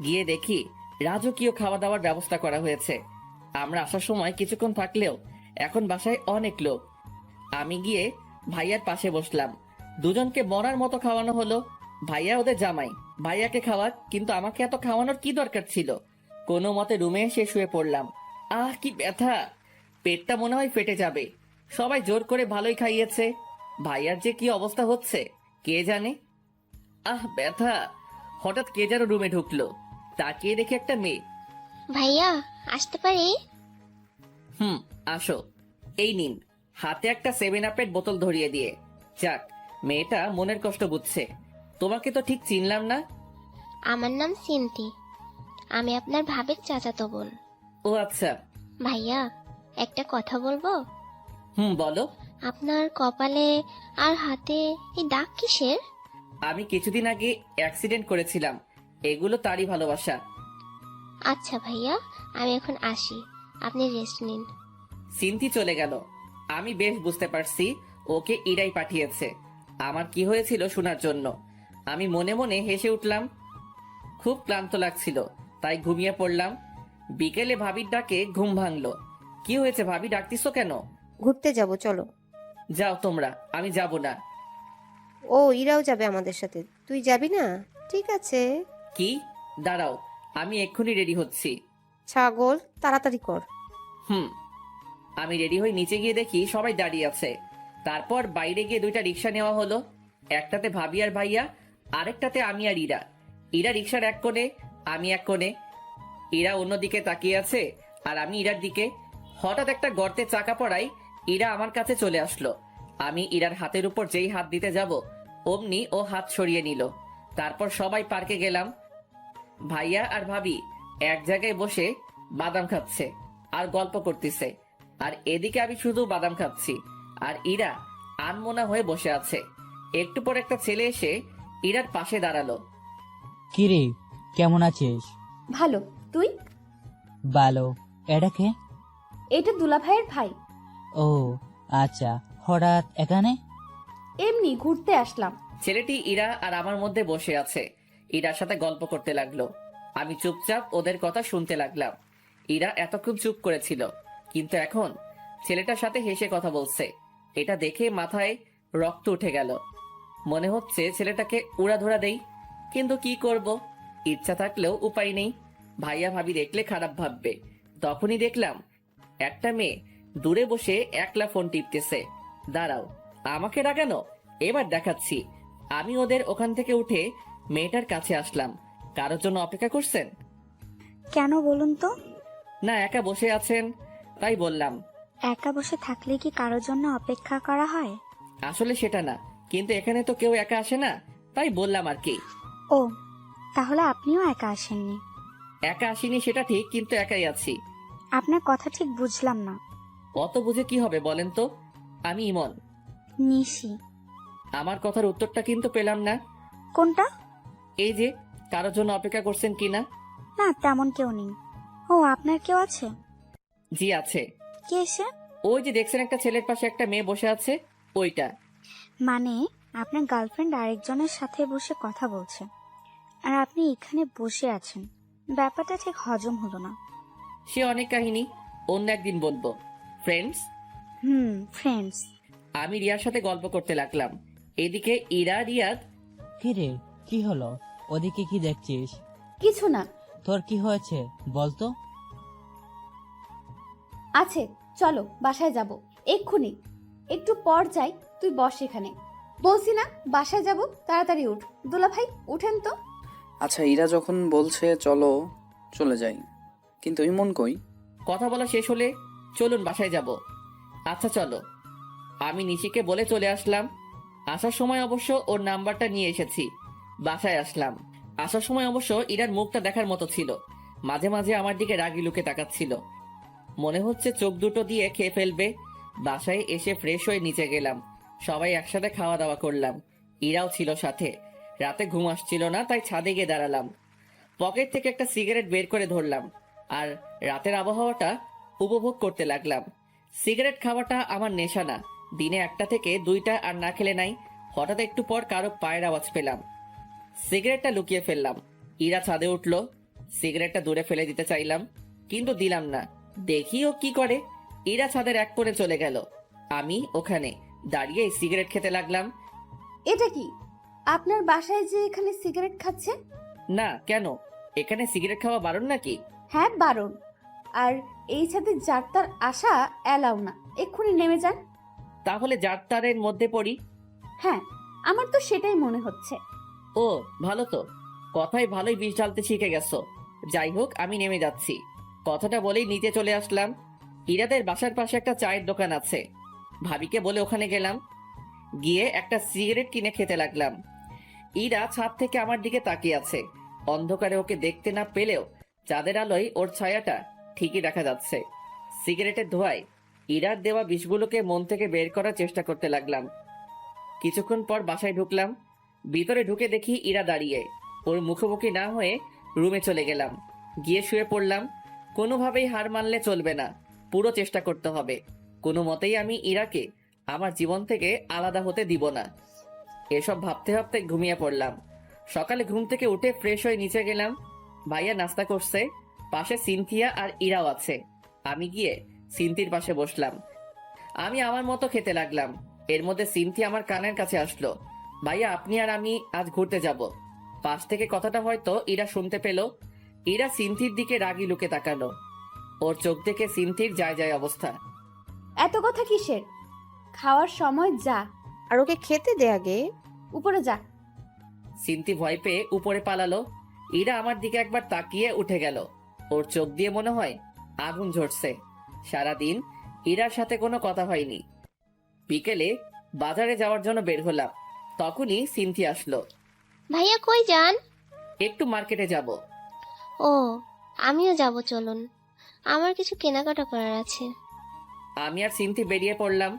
গিয়ে দেখি রাজকীয় খাওয়া দাওয়ার ব্যবস্থা করা হয়েছে। আমরা আসার সময় কিছুক্ষণ থাকলেও এখন বাসায় অনেক লোক। আমি গিয়ে ভাইয়ার পাশে বসলাম। দুজনকে মরার মতো খাওয়ানো হলো। ভাইয়া ওদের জামাই, ভাইয়াকে খাওয়াক, কিন্তু আমাকে এত খাওয়ানোর কি দরকার ছিল? কোনো মতে রুমে এসে শুয়ে পড়লাম। আহ কি ব্যথা, পেটটা মনে হয় ফেটে যাবে। সবাই জোর করে ভালোই খাইয়েছে, ভাইয়ার যে কি অবস্থা হচ্ছে কে জানে। আহ ব্যথা। হঠাৎ কে যেন রুমে ঢুকলো, তাকিয়ে দেখে একটা মেয়ে। ভাইয়া আসতে পারি? আসো। এই নিন। হাতে একটা 7 আপের বোতল ধরিয়ে দিয়ে। যাক, মেয়েটা মনের কষ্ট বুঝছে। তোমাকে তো ঠিক চিনলাম না। আমার নাম সিন্থি, আমি আপনার ভাবির চাচাতো বোন। ও আচ্ছা। ভাইয়া একটা কথা বলবো? বলো। আপনার কপালে আর হাতে এই দাগ কিসের? আমি কিছুদিন আগে অ্যাক্সিডেন্ট করেছিলাম, এগুলো তারই ভালোবাসা। আচ্ছা ভাইয়া, আমি এখন আসি, আপনি রেস্ট নিন। সিনথি চলে গেল। আমি বেশ বুঝতে পারছি ওকে ইরাই পাঠিয়েছে আমার কি হয়েছিল শোনার জন্য। আমি মনে মনে হেসে উঠলাম। খুব ক্লান্ত লাগছিল, তাই ঘুমিয়ে পড়লাম। বিকেলে ভাবির ডাকে ঘুম ভাঙলো। কি হয়েছে ভাবি, ডাকতিছো কেন? ঘুরতে যাব, চলো। যাও তোমরা, আমি যাব না। ও, ইরাও যাবে আমাদের সাথে, তুই যাবি না? ঠিক আছে। কি? দাঁড়াও, আমি এক্ষুনি রেডি হচ্ছি। ছাগল, তাড়াতাড়ি কর। আমি রেডি হয়ে নিচে গিয়ে দেখি সবাই দাঁড়িয়ে আছে। তারপর বাইরে গিয়ে 2টা রিক্সা নেওয়া হলো। একটাতে ভাবি আর ভাইয়া, আরেকটাতে আমি আর ইরা। ইরা রিক্সার এক কোণে, আমি এক কোণে। ইরা অন্যদিকে তাকিয়ে আছে আর আমি ইরার দিকে। হঠাৎ একটা গর্তে চাকা পড়ায় ইরা আমার কাছে চলে আসলো। আমি ইরার হাতের উপর যেই হাত দিতে যাব, অমনি ও হাত সরিয়ে নিল। তারপর সবাই পার্কে গেলাম। ভাইয়া আর ভাবি এক জায়গায় বসে বাদাম খাচ্ছে আর গল্প করতেছে, আর এদিকে আমি শুধু বাদাম খাচ্ছি আর ইরা আনমনা হয়ে বসে আছে। একটু পর একটা ছেলে এসে ইরার পাশে দাঁড়ালো। কিরে, কেমন আছিস? ভালো। তুই? ভালো। এটা কে? এটা দুলা ভাইয়ের ভাই। ও আচ্ছা, হঠাৎ এখানে? এমনি ঘুরতে আসলাম। ছেলেটি ইরা আর আমার মধ্যে বসে আছে, ইরার সাথে গল্প করতে লাগলো। আমি চুপচাপ ওদের কথা শুনতে লাগলাম। ইরা এতক্ষণ চুপ করেছিল, কিন্তু এখন ছেলেটার সাথে হেসে কথা বলছে। এটা দেখে মাথায় রক্ত উঠে গেল। মনে হচ্ছে ছেলেটাকে উড়াধুরা দেই, কিন্তু কি করব, ইচ্ছা থাকলেও উপায় নেই। ভাইয়া ভাবি দেখলে খারাপ ভাববে। তখনই দেখলাম একটা মেয়ে দূরে বসে একলা ফোন টিপতেছে। দাঁড়াও, আমাকে ডাকানো, এবার দেখাচ্ছি। আমি ওদের ওখান থেকে উঠে মেয়েটার কাছে আসলাম। কারোর জন্য অপেক্ষা করছেন? কেন বলুন তো? না, একা বসে আছেন তাই বললাম। একা বসে থাকলে কি কারোর জন্য অপেক্ষা করা হয়? আসলে সেটা না, কিন্তু এখানে তো কেউ একা আসে না, তাই বললাম আর কি। ও, তাহলে আপনিও একা আসেননি? একা আসিনি সেটা ঠিক, কিন্তু একাই আছি। আপনার কথা ঠিক বুঝলাম না। অত বুঝে কি হবে বলেন তো? আমি ইমন। নিশি। আমার কথার উত্তরটা কিন্তু পেলাম না। কোনটা? এই যে কারোর জন্য অপেক্ষা করছেন কিনা। না, তেমন কেউ নেই। ও, আপনার কেউ আছে? জি আছে। কে সে? ওই যে দেখছেন একটা ছেলের পাশে একটা মেয়ে বসে আছে, ওইটা। মানে আপনার গার্লফ্রেন্ড আরেকজনের সাথে বসে কথা বলছে, আর আপনি এখানে বসে আছেন? ব্যাপারটা ঠিক হজম হলো না। সে অনেক কাহিনী, অন্য একদিন বলবো। ফ্রেন্ডস। ফ্রেন্ডস। আমি রিয়ার সাথে গল্প করতে লাগলাম। এদিকে ইরা রিয়াদ। কিরে, কি হলো? ওদিকে কি দেখছিস? কিছু না। তোর কি হয়েছে বলতো? আছে, চলো বাসায় যাব এক্ষুনি। একটু পর যাই, তুই বস এখানে। বলছি না বাসায় যাব, তাড়াতাড়ি উঠ। দুলা ভাই উঠেন তো। আচ্ছা, ইরা যখন বলছে চলো, চলে যাই, কিন্তু ইমন কই? কথা বলা শেষ হলে চলুন বাসায় যাব। আচ্ছা চলো। আমি নিশিকে বলে চলে আসলাম। আসার সময় অবশ্য ওর নাম্বারটা নিয়ে এসেছি। বাসায় আসলাম। আসার সময় অবশ্য ইরার মুখটা দেখার মতো ছিল। মাঝে মাঝে আমার দিকে রাগি লুকে তাকাচ্ছিল। মনে হচ্ছে চোখ দুটো দিয়ে খেয়ে ফেলবে। বাসায় এসে ফ্রেশ হয়ে নিচে গেলাম। সবাই একসাথে খাওয়া দাওয়া করলাম। ইরাও ছিল সাথে। রাতে ঘুম আসছিল না, তাই ছাদে গিয়ে দাঁড়ালাম। পকেট থেকে একটা সিগারেট বের করে ধরলাম আর রাতের আবহাওয়াটা উপভোগ করতে লাগলাম। সিগারেট খাওয়াটা আমার নেশা না। দিনে 1টা থেকে 2টা আর না খেলে নাই। হঠাৎ একটু পর কারো পায়ের আওয়াজ পেলাম। সিগারেটটা লুকিয়ে ফেললাম। ইরা ছাদে উঠলো। সিগারেটটা দূরে ফেলে দিতে চাইলাম, কিন্তু দিলাম না। দেখি ও কি করে। ইরা ছাদের এক কোণে চলে গেল। আমি ওখানে দাঁড়িয়ে সিগারেট খেতে লাগলাম। এটা কি আপনার বাসায় যে এখানে সিগারেট খাচ্ছে? না, কেন? এখানে সিগারেট খাওয়া বারণ নাকি? হ্যাঁ বারণ। আর এই ছাদে যাত্রার আশা এলাও না, এক্ষুনি নেমে যান। তাহলে যাত্রারের মধ্যে পড়ি। হ্যাঁ, আমার তো সেটাই মনে হচ্ছে। ও ভালো তো, কথায় ভালোই বিষ ঢালতে শিখে গেছো। যাই হোক, আমি নেমে যাচ্ছি। কথাটা বলেই নিচে চলে আসলাম। ইরাদের বাসার পাশে একটা চায়ের দোকান আছে। ভাবিকে বলে ওখানে গেলাম। গিয়ে একটা সিগারেট কিনে খেতে লাগলাম। ইরা ছাদ থেকে আমার দিকে তাকিয়ে আছে। অন্ধকারে ওকে দেখতে না পেলেও চাঁদের আলোয় ওর ছায়াটা ঠিকই দেখা যাচ্ছে। সিগারেটের ধোঁয়ায় ইরার দেওয়া বিষগুলোকে মন থেকে বের করার চেষ্টা করতে লাগলাম। কিছুক্ষণ পর বাসায় ঢুকলাম। ভিতরে ঢুকে দেখি ইরা দাঁড়িয়ে। ওর মুখোমুখি না হয়ে রুমে চলে গেলাম। গিয়ে শুয়ে পড়লাম। কোনোভাবেই হার মানলে চলবে না, পুরো চেষ্টা করতে হবে। কোনো মতেই আমি ইরাকে আমার জীবন থেকে আলাদা হতে দিব না। এসব ভাবতে ভাবতে ঘুমিয়ে পড়লাম। সকালে ঘুম থেকে উঠে ফ্রেশ হয়ে নিচে গেলাম। ভাইয়া নাস্তা করছে। পাশে সিনথিয়া আর ইরাও আছে। আমি গিয়ে সিনথির পাশে বসলাম। আমি আমার মতো খেতে লাগলাম। এর মধ্যে সিনথিয়া আমার কানের কাছে আসলো। ভাইয়া, আপনি আর আমি আজ ঘুরতে যাব। পাশ থেকে কথাটা হয়তো ইরা শুনতে পেল। ইরা সিনথির দিকে রাগি লুকে তাকালো। ওর চোখ দেখে সিনথির যায় যায় অবস্থা। এত কথা কিসের? খাওয়ার সময় যা। আর ওকে খেতে দে আগে। উপরে যা। সিনথি ভয় পেয়ে উপরে পালালো। ইরা আমার দিকে একবার তাকিয়ে উঠে গেল। ওর চোখ দিয়ে মনে হয় আগুন ঝরছে। সারাদিন ইরার সাথে কোনো কথা হয়নি। বিকেলে বাজারে যাওয়ার জন্য বের হলাম। তখনই সিনথি আসলো। ভাইয়া কই যান? একটু মার্কেটে যাব। ও, আমিও যাব, চলুন। আমার কিছু কেনাকাটা করার আছে। আমি আর সিনথি বেরিয়ে পড়লাম।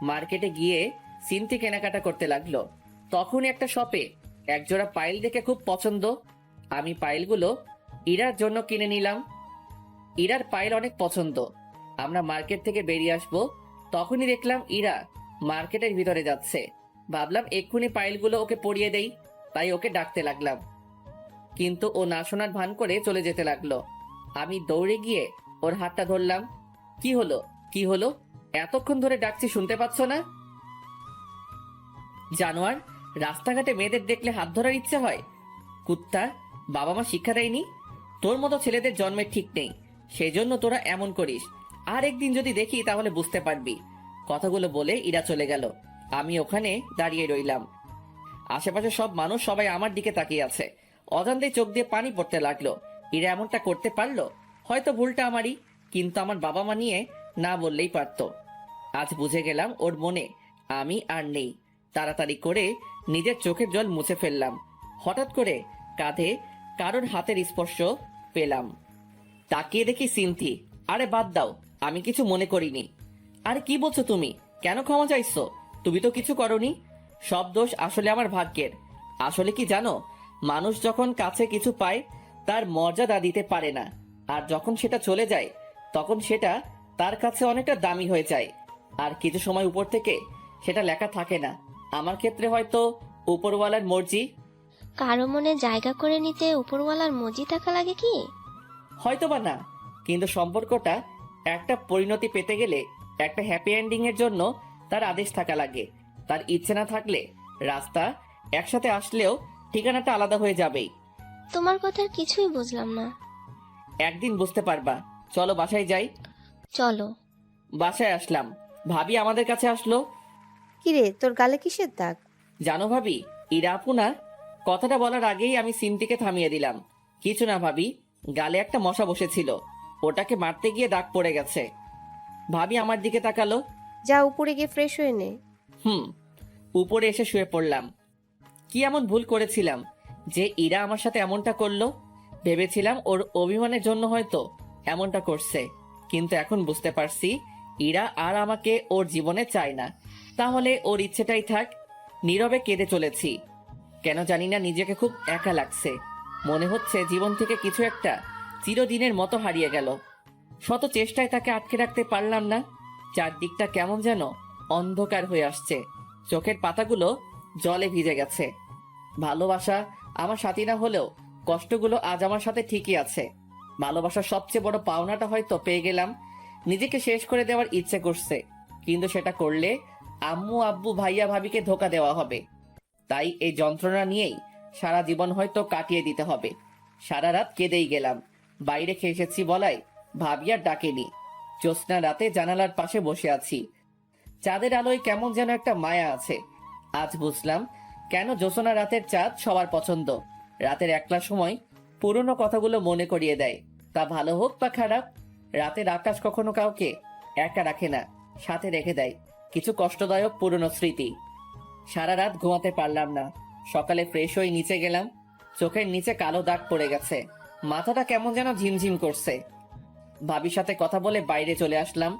মার্কেটে গিয়ে সিনথি কেনাকাটা করতে লাগলো। তখনই একটা শপে একজোড়া পাইল দেখে খুব পছন্দ। আমি পাইলগুলো ইরার জন্য কিনে নিলাম। ইরার পাইল অনেক পছন্দ। আমরা মার্কেট থেকে বেরিয়ে আসবো, তখনই দেখলাম ইরা মার্কেটের ভিতরে যাচ্ছে। ভাবলাম এক্ষুনি পাইলগুলো ওকে পরিয়ে দেই, তাই ওকে ডাকতে লাগলাম। কিন্তু ও না শোনার ভান করে চলে যেতে লাগলো। আমি দৌড়ে গিয়ে ওর হাতটা ধরলাম। কি হলো, কি হলো? এতক্ষণ ধরে ডাকছি, শুনতে পাচ্ছ না? জানোয়ার, রাস্তাঘাটে মেয়েদের দেখলে হাত ধরার ইচ্ছে হয়? কুত্তা, বাবা মা শিক্ষা দেয়নি? তোর মতো ছেলেদের জন্মের ঠিক নেই, সেজন্য তোরা এমন করিস। আর একদিন যদি দেখি তাহলে বুঝতে পারবি। কথাগুলো বলে ইরা চলে গেল। আমি ওখানে দাঁড়িয়ে রইলাম। আশেপাশে সব মানুষ সবাই আমার দিকে তাকিয়ে আছে। অজান্তেই চোখ দিয়ে পানি পড়তে লাগলো। ইরা এমনটা করতে পারলো? হয়তো ভুলটা আমারই, কিন্তু আমার বাবা মা নিয়ে না বললেই পারতো। আজ বুঝে গেলাম ওর মনে আমি আর নেই। তাড়াতাড়ি করে নিজের চোখের জল মুছে ফেললাম। হঠাৎ করে কাঁধে কারোর হাতের স্পর্শ পেলাম। তাকিয়ে দেখি সিনথি। আরে বাদ দাও, আমি কিছু মনে করিনি। আরে কি বলছো তুমি? কেন ক্ষমা চাইছো? তুমি তো কিছু করনি। সব দোষ আসলে আমার ভাগ্যের। আসলে কি জানো, মানুষ যখন কাছে কিছু পায় তার মর্যাদা দিতে পারে না, আর যখন সেটা চলে যায় তখন সেটা তার কাছে অনেকটা দামি হয়ে যায়। আর কিছু সময় উপর থেকে সেটা লেখা থাকে না। আমার ক্ষেত্রে হয়তো উপরওয়ালার মর্জি। কারো মনে জায়গা করে নিতে উপরওয়ালার মজি থাকা লাগে কি? হয়তো বা না, কিন্তু সম্পর্কটা একটা পরিণতি পেতে গেলে, একটা হ্যাপি এন্ডিং এর জন্য তার আদেশ থাকা লাগে। তার ইচ্ছে না থাকলে রাস্তা একসাথে আসলেও ঠিকানাটা আলাদা হয়ে যাবেই। তোমার কথার কিছুই বুঝলাম না। একদিন বুঝতে পারবা। চলো বাসায় যাই। চলো। বাসায় আসলাম, ভাবি আমাদের কাছে আসলো। কিরে, তোর গালে কিসের দাগ? জানো ভাবি, ইরা আপু না? কথাটা বলার আগেই আমি সিনথিকে থামিয়ে দিলাম। কিছু না ভাবি, গালে একটা মশা বসেছিল, ওটাকে মারতে গিয়ে দাগ পড়ে গেছে। ভাবি আমার দিকে তাকালো। যা উপরে গিয়ে ফ্রেশ হয়ে নে। উপরে এসে শুয়ে পড়লাম। কি এমন ভুল করেছিলাম যে ইরা আমার সাথে এমনটা করলো? ভেবেছিলাম ওর অভিমানের জন্য হয়তো এমনটা করছে, কিন্তু এখন বুঝতে পারছি ইরা আর আমাকে ওর জীবনে চায় না। তাহলে ওর ইচ্ছেটাই থাক। নীরবে কেঁদে চলেছি। কেন জানি না নিজেকে খুব একা লাগছে। মনে হচ্ছে জীবন থেকে কিছু একটা চিরদিনের মতো হারিয়ে গেল। শত চেষ্টায় তাকে আটকে রাখতে পারলাম না। চারদিকটা কেমন যেন অন্ধকার হয়ে আসছে। চোখের পাতাগুলো জলে ভিজে গেছে। ভালোবাসা আমার সাথী না হলেও কষ্টগুলো আজ আমার সাথে ঠিকই আছে। ভালোবাসার সবচেয়ে বড় পাওনাটা হয়তো পেয়ে গেলাম। নিজেকে শেষ করে দেওয়ার ইচ্ছে করছে, কিন্তু সেটা করলে আম্মু আব্বু ভাইয়া ভাবিকে ধোকা দেওয়া হবে। তাই এই যন্ত্রণা নিয়েই সারা জীবন হয়তো কাটিয়ে দিতে হবে। সারা রাত কেঁদেই গেলাম। বাইরে খেয়ে এসেছি বলাই ভাবি আর ডাকেনি। জ্যোৎস্না রাতে জানালার পাশে বসে আছি। চাঁদের আলোয় কেমন যেন একটা মায়া আছে। আজ বুঝলাম কেন জ্যোৎস্না রাতের চাঁদ সবার পছন্দ। রাতের একলা সময় পুরনো কথাগুলো মনে করিয়ে দেয়, তা ভালো হোক বা খারাপ। রাতের আকাশ কখনো কাউকে একা রাখে না, সাথে রেখে দেয় কিছু কষ্টদায়ক পুরনো স্মৃতি। সারা রাত ঘুমাতে পারলাম না। সকালে ফ্রেশ হয়ে নিচে গেলাম। চোখের নিচে কালো দাগ পড়ে গেছে। মাথাটা কেমন যেন ঝিমঝিম করছে। ভাবির সাথে কথা বলে বাইরে চলে আসলাম।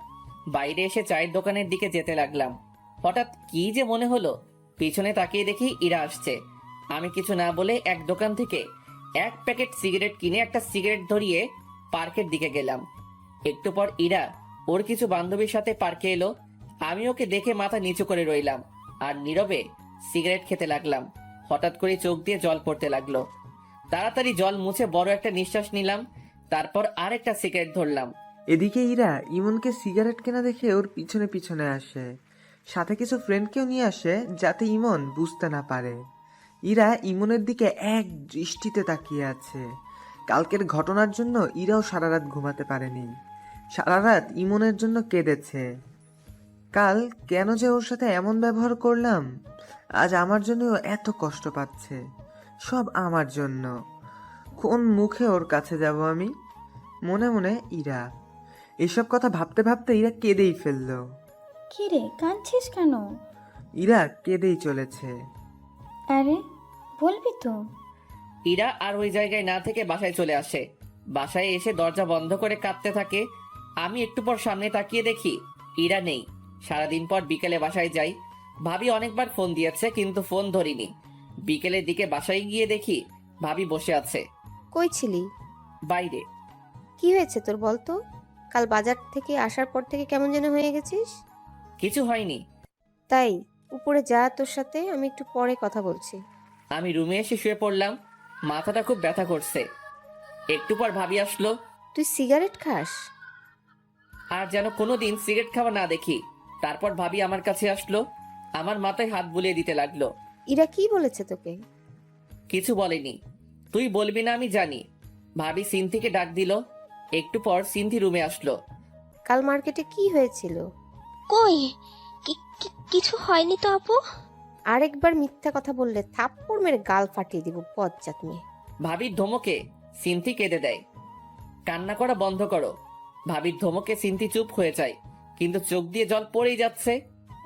বাইরে এসে চায়ের দোকানের দিকে যেতে লাগলাম। হঠাৎ কি যে মনে হলো, পিছনে তাকিয়ে দেখি ইরা আসছে। আমি কিছু না বলে এক দোকান থেকে এক প্যাকেট সিগারেট কিনে একটা সিগারেট ধরিয়ে পার্কের দিকে গেলাম। একটু পর ইরা ওর কিছু বান্ধবীর সাথে পার্কে এলো। আমি ওকে দেখে মাথা নিচু করে রইলাম আর নীরবে সিগারেট খেতে লাগলাম। হঠাৎ করে চোখ দিয়ে জল পড়তে লাগলো। তাড়াতাড়ি জল মুছে বড় একটা নিঃশ্বাস নিলাম। তারপর আর একটা সিগারেট ধরলাম। এদিকে ইরা ইমনকে সিগারেট কেনা দেখে ওর পিছনে পিছনে আসে, সাথে কিছু ফ্রেন্ডকেও নিয়ে আসে যাতে ইমন বুঝতে না পারে। ইরা ইমনের দিকে এক দৃষ্টিতে তাকিয়ে আছে। কালকের ঘটনার জন্য ইরাও সারা রাত ঘুমাতে পারেনি। সারা রাত ইমনের জন্য কেঁদেছে। কাল কেন যে ওর সাথে এমন ব্যবহার করলাম, আজ আমার জন্য ও এত কষ্ট পাচ্ছে। সব আমার জন্য। কোন মুখে ওর কাছে যাব আমি? মনে মনে ইরা। এসব কথা ভাবতে ভাবতে ইরা কেঁদেই ফেললো। কি রে, কাঁদছিস কেন? ইরা কেঁদেই চলেছে। আরে বলবি তো? ইরা আর ওই জায়গায় না থেকে বাসায় চলে আসে। বাসায় এসে দরজা বন্ধ করে কাঁদতে থাকে। আমি একটু পর সামনে তাকিয়ে দেখি ইরা নেই। সারাদিন পর বিকেলে বাসায় যাই। ভাবি অনেকবার ফোন দিয়েছে কিন্তু ফোন ধরিনি। বিকেলের দিকে বাসায় গিয়ে দেখি ভাবি বসে আছে। কই ছিলি? বাইরে। কি হয়েছে তোর বলতো? কাল বাজার থেকে আসার পর থেকে কেমন যেন হয়ে গেছিস। কিছু হয়নি। তাই উপরে যা, তোর সাথে আমি একটু পরে কথা বলছি। আমি রুমে এসে শুয়ে পড়লাম। মাথাটা খুব ব্যথা করছে। একটু পর ভাবি আসলো। তুই সিগারেট খাস? আর যেন কোনোদিন সিগারেট খাওয়া না দেখি। তারপর ভাবি আমার কাছে আসলো, আমার মাথায় হাত বুলিয়ে দিতে লাগলো। ইরা কি বলেছে তোকে? কিছু বলেনি। তুই বলবি না আমি জানি। ভাবি সিনথিকে ডাক দিল। একটু পর সিনথি রুমে আসলো। কাল মার্কেটে কি হয়েছিল? কই, কিছু হয়নি তো আপু। আরেকবার মিথ্যা কথা বললে থাপ্পড় মেরে গাল ফাটিয়ে দিব, বজ্জাত মেয়ে। ভাবির ধমকে সিনথি কেঁদে দেয়। কান্না করা বন্ধ করো। ভাবির ধমকে সিনথি চুপ হয়ে যায়, কিন্তু চোখ দিয়ে জল পড়েই যাচ্ছে।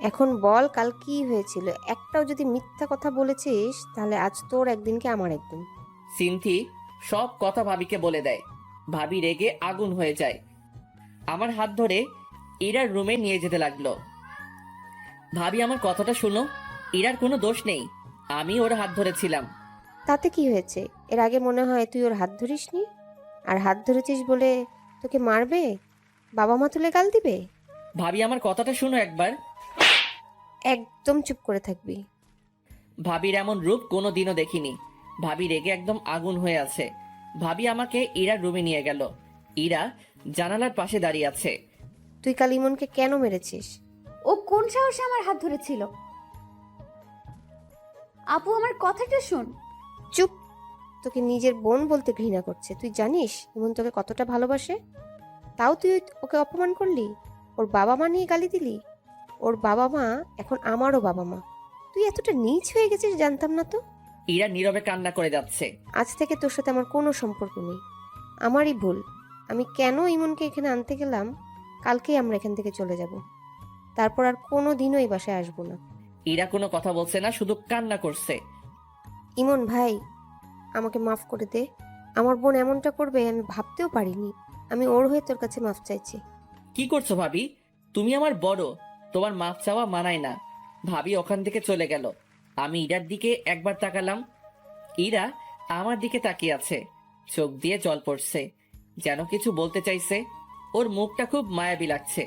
এখন বল কাল কি হয়েছিল? একটাও যদি মিথ্যা কথা বলেছিস তাহলে আজ তোর একদিন কি আমার একদিন। সিনথি সব কথা ভাবিকে বলে দেয়। ভাবি রেগে আগুন হয়ে যায়। আমার হাত ধরে ইরার রুমে নিয়ে যেতে লাগলো। ভাবি আমার কথাটা শুনো, ইরার কোনো দোষ নেই, আমি ওর হাত ধরেছিলাম। তাতে কি হয়েছে? এর আগে মনে হয় তুই ওর হাত ধরিসনি, আর হাত ধরেছিস বলে তোকে মারবে, বাবা মা তুলে গাল দিবে। ভাবি আমার কথাটা শুনো একবার। একদম চুপ করে থাকবি। ভাবির এমন রূপ কোনো দিনও দেখিনি। ভাবি রেগে একদম আগুন হয়ে আছে। ভাবি আমাকে ইরার রুমে নিয়ে গেল। ইরা জানালার পাশে দাঁড়িয়ে আছে। তুই কাল ইমনকে কেন মেরেছিস? ও কোন সাহসে আমার হাত ধরেছিল? আপু আমার কথাটা শোন। চুপ, তোকে নিজের বোন বলতে ঘৃণা করছে। তুই জানিস ইমন তোকে কতটা ভালোবাসে? তাও তুই ওকে অপমান করলি, ওর বাবা মা নিয়ে গালি দিলি। ওর বাবা মা এখন আমারও বাবা মা। তুই এতটা নীচ হয়ে গেছিস জানতাম না তো। ইরা নীরবে কান্না করে যাচ্ছে। আজ থেকে তোর সাথে আমার কোনো সম্পর্ক নেই, আমারই ভুল। আমি কেন ইমনকে এখানে আনতে গেলাম, কালকেই আমরা এখান থেকে চলে যাব। তারপর আর কোনো দিনও এই বাসায় আসবো না। ইরা কোনো কথা বলছে না, শুধু কান্না করছে। ইমন ভাই, আমাকে মাফ করে দে। আমার বোন এমনটা করবে আমি ভাবতেও পারিনি। আমি ওর হয়ে তোর কাছে মাফ চাইছি। কি করছো ভাবি? তুমি আমার বড়, তোমার মাপ চাওয়া মানায় না। ভাবি ওখান থেকে চলে গেল। আমি ইরার দিকে একবার তাকালাম। ইরা আমার দিকে তাকিয়ে আছে, চোখ দিয়ে জল পড়ছে, যেন কিছু বলতে চাইছে। ওর মুখটা খুব মায়াবী লাগছে,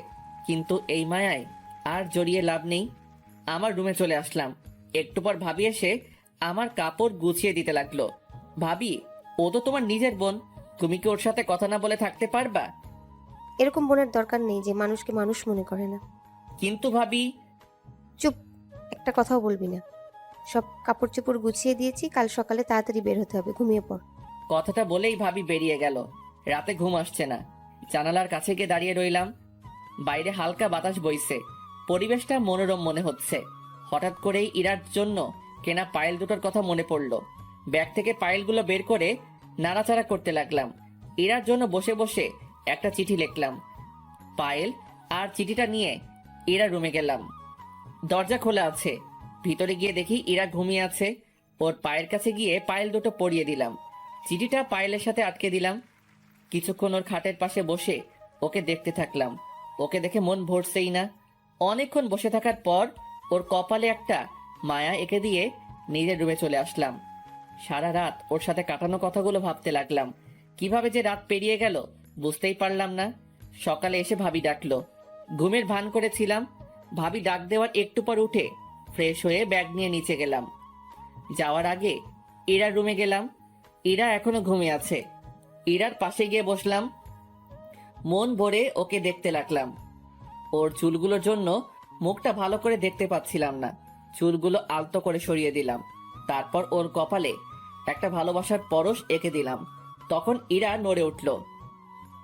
কিন্তু এই মায়ায় আর জড়িয়ে লাভ নেই। আমার রুমে চলে আসলাম। একটু পর ভাবি এসে আমার কাপড় গুছিয়ে দিতে লাগলো। ভাবি, ও তো তোমার নিজের বোন, তুমি কি ওর সাথে কথা না বলে থাকতে পারবা? এরকম বোনের দরকার নেই যে মানুষকে মানুষ মনে করে না। কিন্তু ভাবি। চুপ, একটা কথাও বলবি না। সব কাপড় চোপড় গুছিয়ে দিয়েছি, কাল সকালে তাড়াতাড়ি বের হতে হবে। ঘুমিয়ে পড়। কথাটা বলেই ভাবি বেরিয়ে গেল। রাতে ঘুম আসছে না, জানালার কাছে গিয়ে দাঁড়িয়ে রইলাম। বাইরে হালকা বাতাস বইছে, পরিবেশটা মনোরম মনে হচ্ছে। হঠাৎ করেই ইরার জন্য কেনা পায়েল দুটোর কথা মনে পড়লো। ব্যাগ থেকে পায়েলগুলো বের করে নাড়াচাড়া করতে লাগলাম। ইরার জন্য বসে বসে একটা চিঠি লিখলাম। পায়েল আর চিঠিটা নিয়ে ইরা রুমে গেলাম। দরজা খোলা আছে, ভিতরে গিয়ে দেখি ইরা ঘুমিয়ে আছে। ওর পায়ের কাছে গিয়ে পায়েল দুটো পরিয়ে দিলাম। চিঠিটা পায়েলের সাথে আটকে দিলাম। কিছুক্ষণ ওর খাটের পাশে বসে ওকে দেখতে থাকলাম। ওকে দেখে মন ভরছেই না। অনেকক্ষণ বসে থাকার পর ওর কপালে একটা মায়া এঁকে দিয়ে নিজের রুমে চলে আসলাম। সারা রাত ওর সাথে কাটানো কথাগুলো ভাবতে লাগলাম। কিভাবে যে রাত পেরিয়ে গেল বুঝতেই পারলাম না। সকালে এসে ভাবি ডাকলো। ঘুমের ভান করেছিলাম। ভাবি ডাক দেওয়ার একটু পর উঠে ফ্রেশ হয়ে ব্যাগ নিয়ে নিচে গেলাম। যাওয়ার আগে ইরার রুমে গেলাম। ইরা এখনো ঘুমিয়ে আছে। ইরার পাশে গিয়ে বসলাম। মন ভরে ওকে দেখতে লাগলাম। ওর চুলগুলোর জন্য মুখটা ভালো করে দেখতে পাচ্ছিলাম না। চুলগুলো আলতো করে সরিয়ে দিলাম। তারপর ওর কপালে একটা ভালোবাসার পরশ এঁকে দিলাম। তখন ইরা নড়ে উঠল।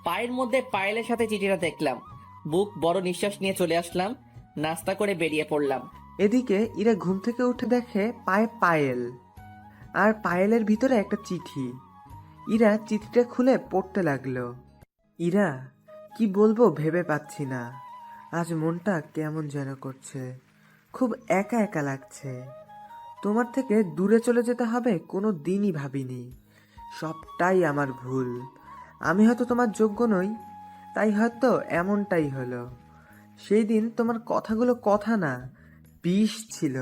পায়ের মধ্যে পায়েলের সাথে চিঠিটা দেখলাম। বুক বড় নিঃশ্বাস নিয়ে চলে আসলাম। নাস্তা করে বেরিয়ে পড়লাম। এদিকে ইরা ঘুম থেকে উঠে দেখে পায়ে পায়েল, আর পায়েলের ভিতরে একটা চিঠি। ইরা চিঠিটা খুলে পড়তে লাগলো। ইরা, কি বলবো ভেবে পাচ্ছি না। আজ মনটা কেমন যেন করছে, খুব একা একা লাগছে। তোমার থেকে দূরে চলে যেতে হবে কোনো দিনই ভাবিনি। সবটাই আমার ভুল। আমি হয়তো তোমার যোগ্য নই, তাই হয়তো এমনটাই হলো। সেই দিন তোমার কথাগুলো কথা না, বিষ ছিল,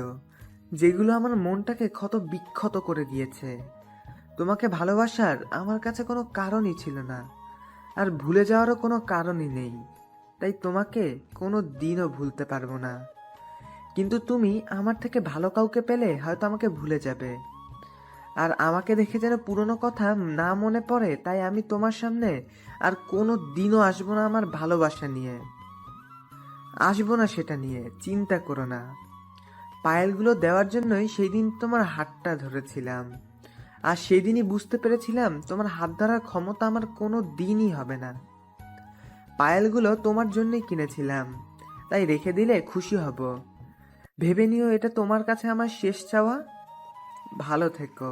যেগুলো আমার মনটাকে ক্ষত বিক্ষত করে দিয়েছে। তোমাকে ভালোবাসার আমার কাছে কোনো কারণই ছিল না, আর ভুলে যাওয়ারও কোনো কারণই নেই। তাই তোমাকে কোনো দিনও ভুলতে পারবো না। কিন্তু তুমি আমার থেকে ভালো কাউকে পেলে হয়তো আমাকে ভুলে যাবে। আর আমাকে দেখে যেন পুরনো কথা না মনে পড়ে, তাই আমি তোমার সামনে আর কোনো দিনও আসবো না আমার ভালোবাসা নিয়ে। আসবো না সেটা নিয়ে, চিন্তা করো না। পায়েলগুলো দেওয়ার জন্যই সেই দিন তোমার হাতটা ধরেছিলাম, আর সেই দিনই বুঝতে পেরেছিলাম তোমার হাত ধরার ক্ষমতা আমার কোনো দিনই হবে না। পায়েলগুলো তোমার জন্যই কিনেছিলাম, তাই রেখে দিলে খুশি হব। ভেবে নিও এটা তোমার কাছে আমার শেষ চাওয়া। ভালো থেকো।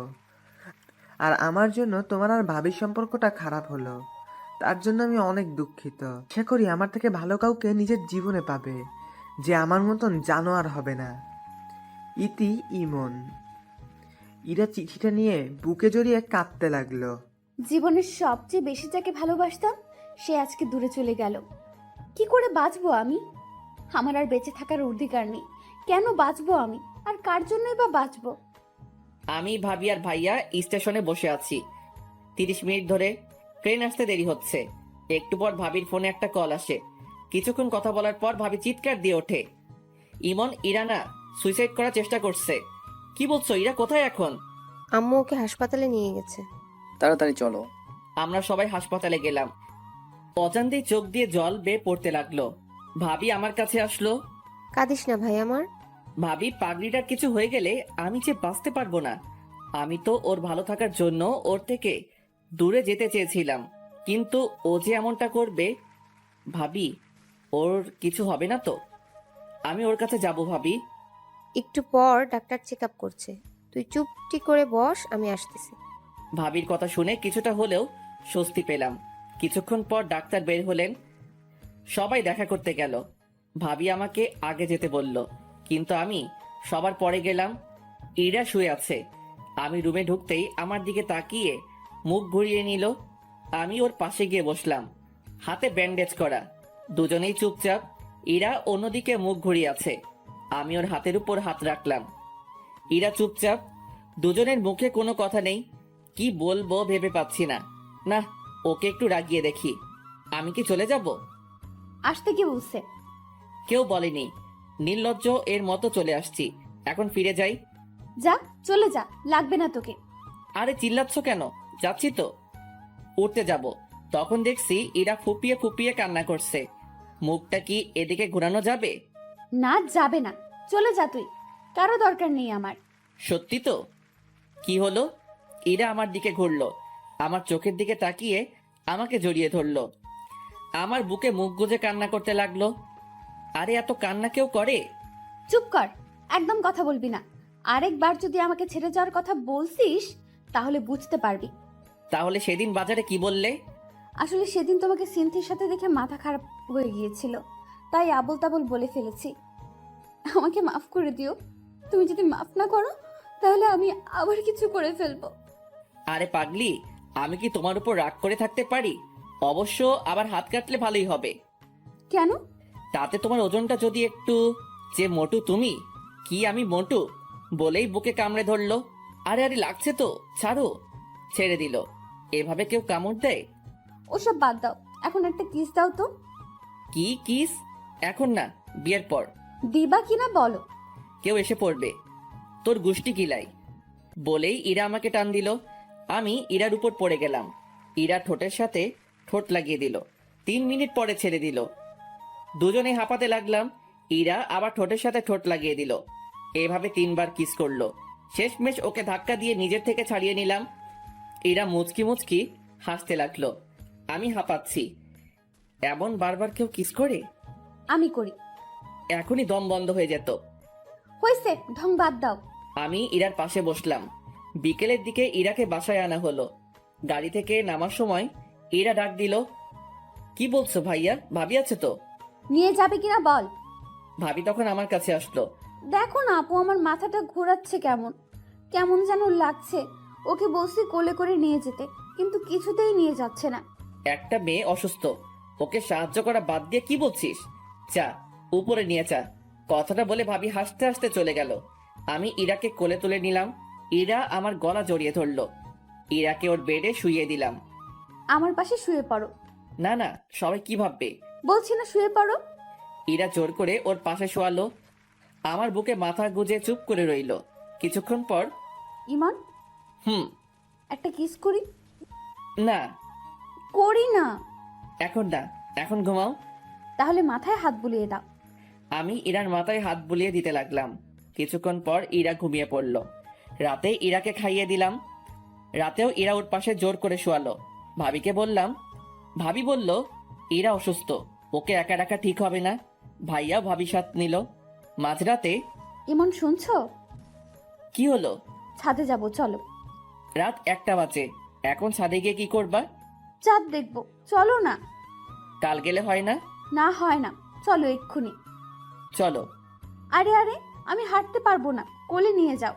আর আমার জন্য তোমার আর ভাবির সম্পর্কটা খারাপ হলো, তার জন্য আমি অনেক দুঃখিত। আশা করি আমার থেকে ভালো কাউকে নিজের জীবনে পাবে, যে আমার মতন জানোয়ার হবে না। ইতি ইমন। ইরা চিঠিটা নিয়ে বুকে জড়িয়ে কাঁদতে লাগলো। জীবনের সবচেয়ে বেশি যাকে ভালোবাসতাম সে আজকে দূরে চলে গেল। কি করে বাঁচবো আমি? আমার আর বেঁচে থাকার অধিকার নেই। কেন বাঁচবো আমি, আর কার জন্যই বা বাঁচবো? আমি, ভাবি আর ভাইয়া স্টেশনে বসে আছি। 30 মিনিট ধরে ট্রেন আসতে দেরি হচ্ছে। একটু পর ভাবির ফোনে একটা কল আসে। কিছুক্ষণ কথা বলার পর ভাবি চিৎকার দিয়ে ওঠে, ইমন ইরানা সুইসাইড করার চেষ্টা করছে। কি বলছো? ইরা কোথায় এখন? আম্মু ওকে হাসপাতালে নিয়ে গেছে। তাড়াতাড়ি চলো। আমরা সবাই হাসপাতালে গেলাম। অজান্তেই চোখ দিয়ে জল বেয়ে পড়তে লাগলো। ভাবি আমার কাছে আসলো। কাঁদিস না ভাই আমার। ভাবি, পাগড়িটার কিছু হয়ে গেলে আমি যে বাঁচতে পারবো না। আমি তো ওর ভালো থাকার জন্য ওর থেকে দূরে যেতে চেয়েছিলাম, কিন্তু ও যে এমনটা করবে। ভাবি, ওর কিছু হবে না তো? আমি ওর কাছে যাব ভাবি। একটু পর ডাক্তার চেক আপ করছে, তুই চুপটি করে বস, আমি আসতেছি। ভাবির কথা শুনে কিছুটা হলেও স্বস্তি পেলাম। কিছুক্ষণ পর ডাক্তার বের হলেন। সবাই দেখা করতে গেল। ভাবি আমাকে আগে যেতে বলল, কিন্তু আমি সবার পরে গেলাম। ইরা শুয়ে আছে। আমি রুমে ঢুকতেই আমার দিকে তাকিয়ে মুখ ঘুরিয়ে নিল। আমি ওর পাশে গিয়ে বসলাম। হাতে ব্যান্ডেজ করা, দুজনেই চুপচাপ। ইরা অন্যদিকে মুখ ঘুরিয়ে আছে। আমি ওর হাতের উপর হাত রাখলাম। ইরা চুপচাপ। দুজনের মুখে কোনো কথা নেই। কি বলবো ভেবে পাচ্ছি না। না, ওকে একটু রাগিয়ে দেখি। আমি কি চলে যাব? আসতে কি বলছে? কেউ বলেনি। নির্লজ্জ এর মতো চলে আসছি। এখন ফিরে যাই। যা, চলে যা, লাগবে না তোকে। আরে চিল্লাচ্ছ কেন? যাচ্ছি তো। উঠতে যাব, তখন দেখছি ইরা ফুপিয়ে ফুপিয়ে কান্না করছে। মুখটা কি এদিকে ঘোরানো যাবে? না, যাবে না, চলে যা তুই, কারো দরকার নেই আমার। সত্যি তো? কি হলো? ইরা আমার দিকে ঘুরলো, আমার চোখের দিকে তাকিয়ে আমাকে জড়িয়ে ধরলো। আমার বুকে মুখ গুজে কান্না করতে লাগলো। আরে এত কান্না কেউ করে? চুপ কর, একদম কথা বলবি না। আরেকবার যদি আমাকে ছেড়ে যাওয়ার কথা বলছিস তাহলে বুঝতে পারবি। তাহলে সেদিন বাজারে কি বললে? আসলে সেদিন তোমাকে সিনথির সাথে দেখে মাথা খারাপ হয়ে গিয়েছিল, তাই আবল তাবল বলে ফেলেছি। আমাকে মাফ করে দিও। তুমি যদি মাফ না করো তাহলে আমি আবার কিছু করে ফেলবো। আরে পাগলি, আমি কি তোমার উপর রাগ করে থাকতে পারি? অবশ্য আবার হাত কাটলে ভালোই হবে। কেন? তাতে তোমার ওজনটা যদি একটু, যে মোটু তুমি, কি আমি মোটু? বলেই বুকে কামড়ে ধরলো। আরে আরে লাগছে তো, ছাড়ো। ছেড়ে দিল। এভাবে কেউ কামড় দেয়? ওসব বাদ দাও, এখন একটা কিস দাও তো। কি কিস? এখন না, বিয়ের পর। দিবা কিনা বলো। কেউ এসে পড়বে। তোর গুষ্টি কিলাই। বলেই ইরা আমাকে টান দিল। আমি ইরার উপর পড়ে গেলাম। ইরা ঠোঁটের সাথে ঠোঁট লাগিয়ে দিল। 3 মিনিট পরে ছেড়ে দিল। দুজনে হাঁপাতে লাগলাম। ইরা আবার ঠোঁটের সাথে ঠোঁট লাগিয়ে দিল। এভাবে 3 বার কিস করলো। শেষমেশ ওকে ধাক্কা দিয়ে নিজের থেকে ছাড়িয়ে নিলাম। ইরা মুচকি মুচকি হাসতে লাগলো। আমি হাঁপাচ্ছি। এমন বারবার কেউ কিস করে? আমি করি। এখনই দম বন্ধ হয়ে যেত। হয়েছে, ঢং বাদ দাও। আমি ইরার পাশে বসলাম। বিকেলের দিকে ইরাকে বাসায় আনা হলো। গাড়ি থেকে নামার সময় ইরা ডাক দিল, কি বলছো ভাইয়া? ভাবি আছে তো? নিয়ে যাবে কিনা বল। ভাবি তখন আমার কাছে আসলো। দেখো না আপু, আমার মাথাটা ঘোরাচ্ছে, কেমন কেমন যেন লাগছে। ওকে বলছি কোলে করে নিয়ে যেতে, কিন্তু কিছুতেই নিয়ে যাচ্ছে না। একটা মেয়ে অসুস্থ, ওকে সাহায্য করা বাদ দিয়ে কি বলছিস? চা, উপরে নিয়ে চা। কথাটা বলে ভাবি হাসতে হাসতে চলে গেল। আমি ইরাকে কোলে তুলে নিলাম। ইরা আমার গলা জড়িয়ে ধরলো। ইরাকে ওর বেডে শুইয়ে দিলাম। আমার পাশে শুয়ে পড়ো। না না, সবাই কি ভাববে? বলছি না শুয়ে পড়ো। ইরা জোর করে ওর পাশে শোয়ালো। আমার বুকে মাথা গুজে চুপ করে রইল। কিছুক্ষণ পর, ইমন, একটা কিস করি। না করি না। এখন না, এখন ঘুমাও। তাহলে মাথায় হাত বুলিয়ে দাও। আমি ইরার মাথায় হাত বুলিয়ে দিতে লাগলাম। কিছুক্ষণ পর ইরা ঘুমিয়ে পড়ল। রাতে ইরাকে খাইয়ে দিলাম। রাতেও ইরা ওর পাশে জোর করে শোয়ালো। ভাবিকে বললাম। ভাবি বলল, ইরা অসুস্থ, ওকে একা রাখা ঠিক হবে না। ভাইয়া ভাবি সাথ নিল। মাঝরাতে, ইমন শুনছো? কি হলো? ছাদে যাব, চলো। রাত 1টা বাজে, এখন ছাদে গিয়ে কি করবা? চাঁদ দেখবো, চলো না। কাল গেলে হয় না? না হয় না, চলো এক্ষুনি। চলো। আরে আরে, আমি হাঁটতে পারবো না, কোলে নিয়ে যাও।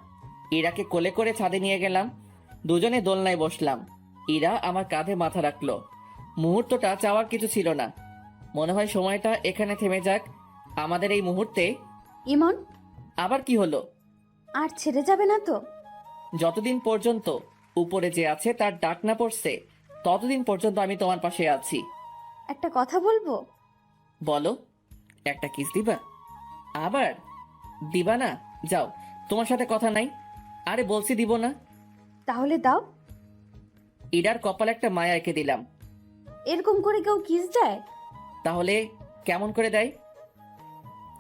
ইরাকে কোলে করে ছাদে নিয়ে গেলাম। দুজনে দোলনায় বসলাম। ইরা আমার কাঁধে মাথা রাখলো। মুহূর্তটা চাওয়ার কিছু ছিল না। মনে হয় সময়টা এখানে থেমে যাক, আমাদের এই মুহূর্তে। ইমন, আবার কি হলো? আর ছেড়ে যাবে না তো? যতদিন পর্যন্ত উপরে যে আছে তার ডাক না পড়ছে, ততদিন পর্যন্ত আমি তোমার পাশে আছি। একটা কথা বলবো। বলো। একটা কিস দিবা? আবার দিবা না? যাও, তোমার সাথে কথা নাই। আরে বলছি দিব না। তাহলে দাও। ইরার কপালে একটা মায়া এঁকে দিলাম। এরকম করে কেউ কিস দেয়? তাহলে কেমন করে দেয়?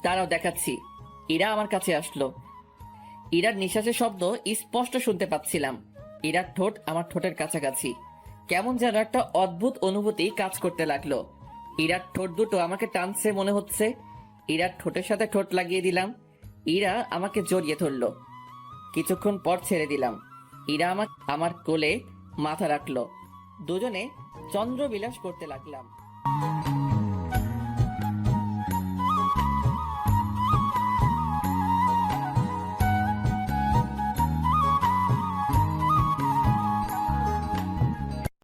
তারাও দেখাচ্ছি। ইরা আমার কাছে আসলো। ইরার নিঃশ্বাসের শব্দ স্পষ্ট শুনতে পাচ্ছিলাম। ইরার ঠোঁট আমার ঠোঁটের কাছাকাছি। কেমন যেন একটা অদ্ভুত অনুভূতি কাজ করতে লাগলো। ইরার ঠোঁট দুটো আমাকে টানছে মনে হচ্ছে। ইরার ঠোঁটের সাথে ঠোঁট লাগিয়ে দিলাম। ইরা আমাকে জড়িয়ে ধরলো। কিছুক্ষণ পর ছেড়ে দিলাম। ইরা আমার কোলে মাথা রাখলো। দুজনে চন্দ্রবিলাস করতে লাগলাম।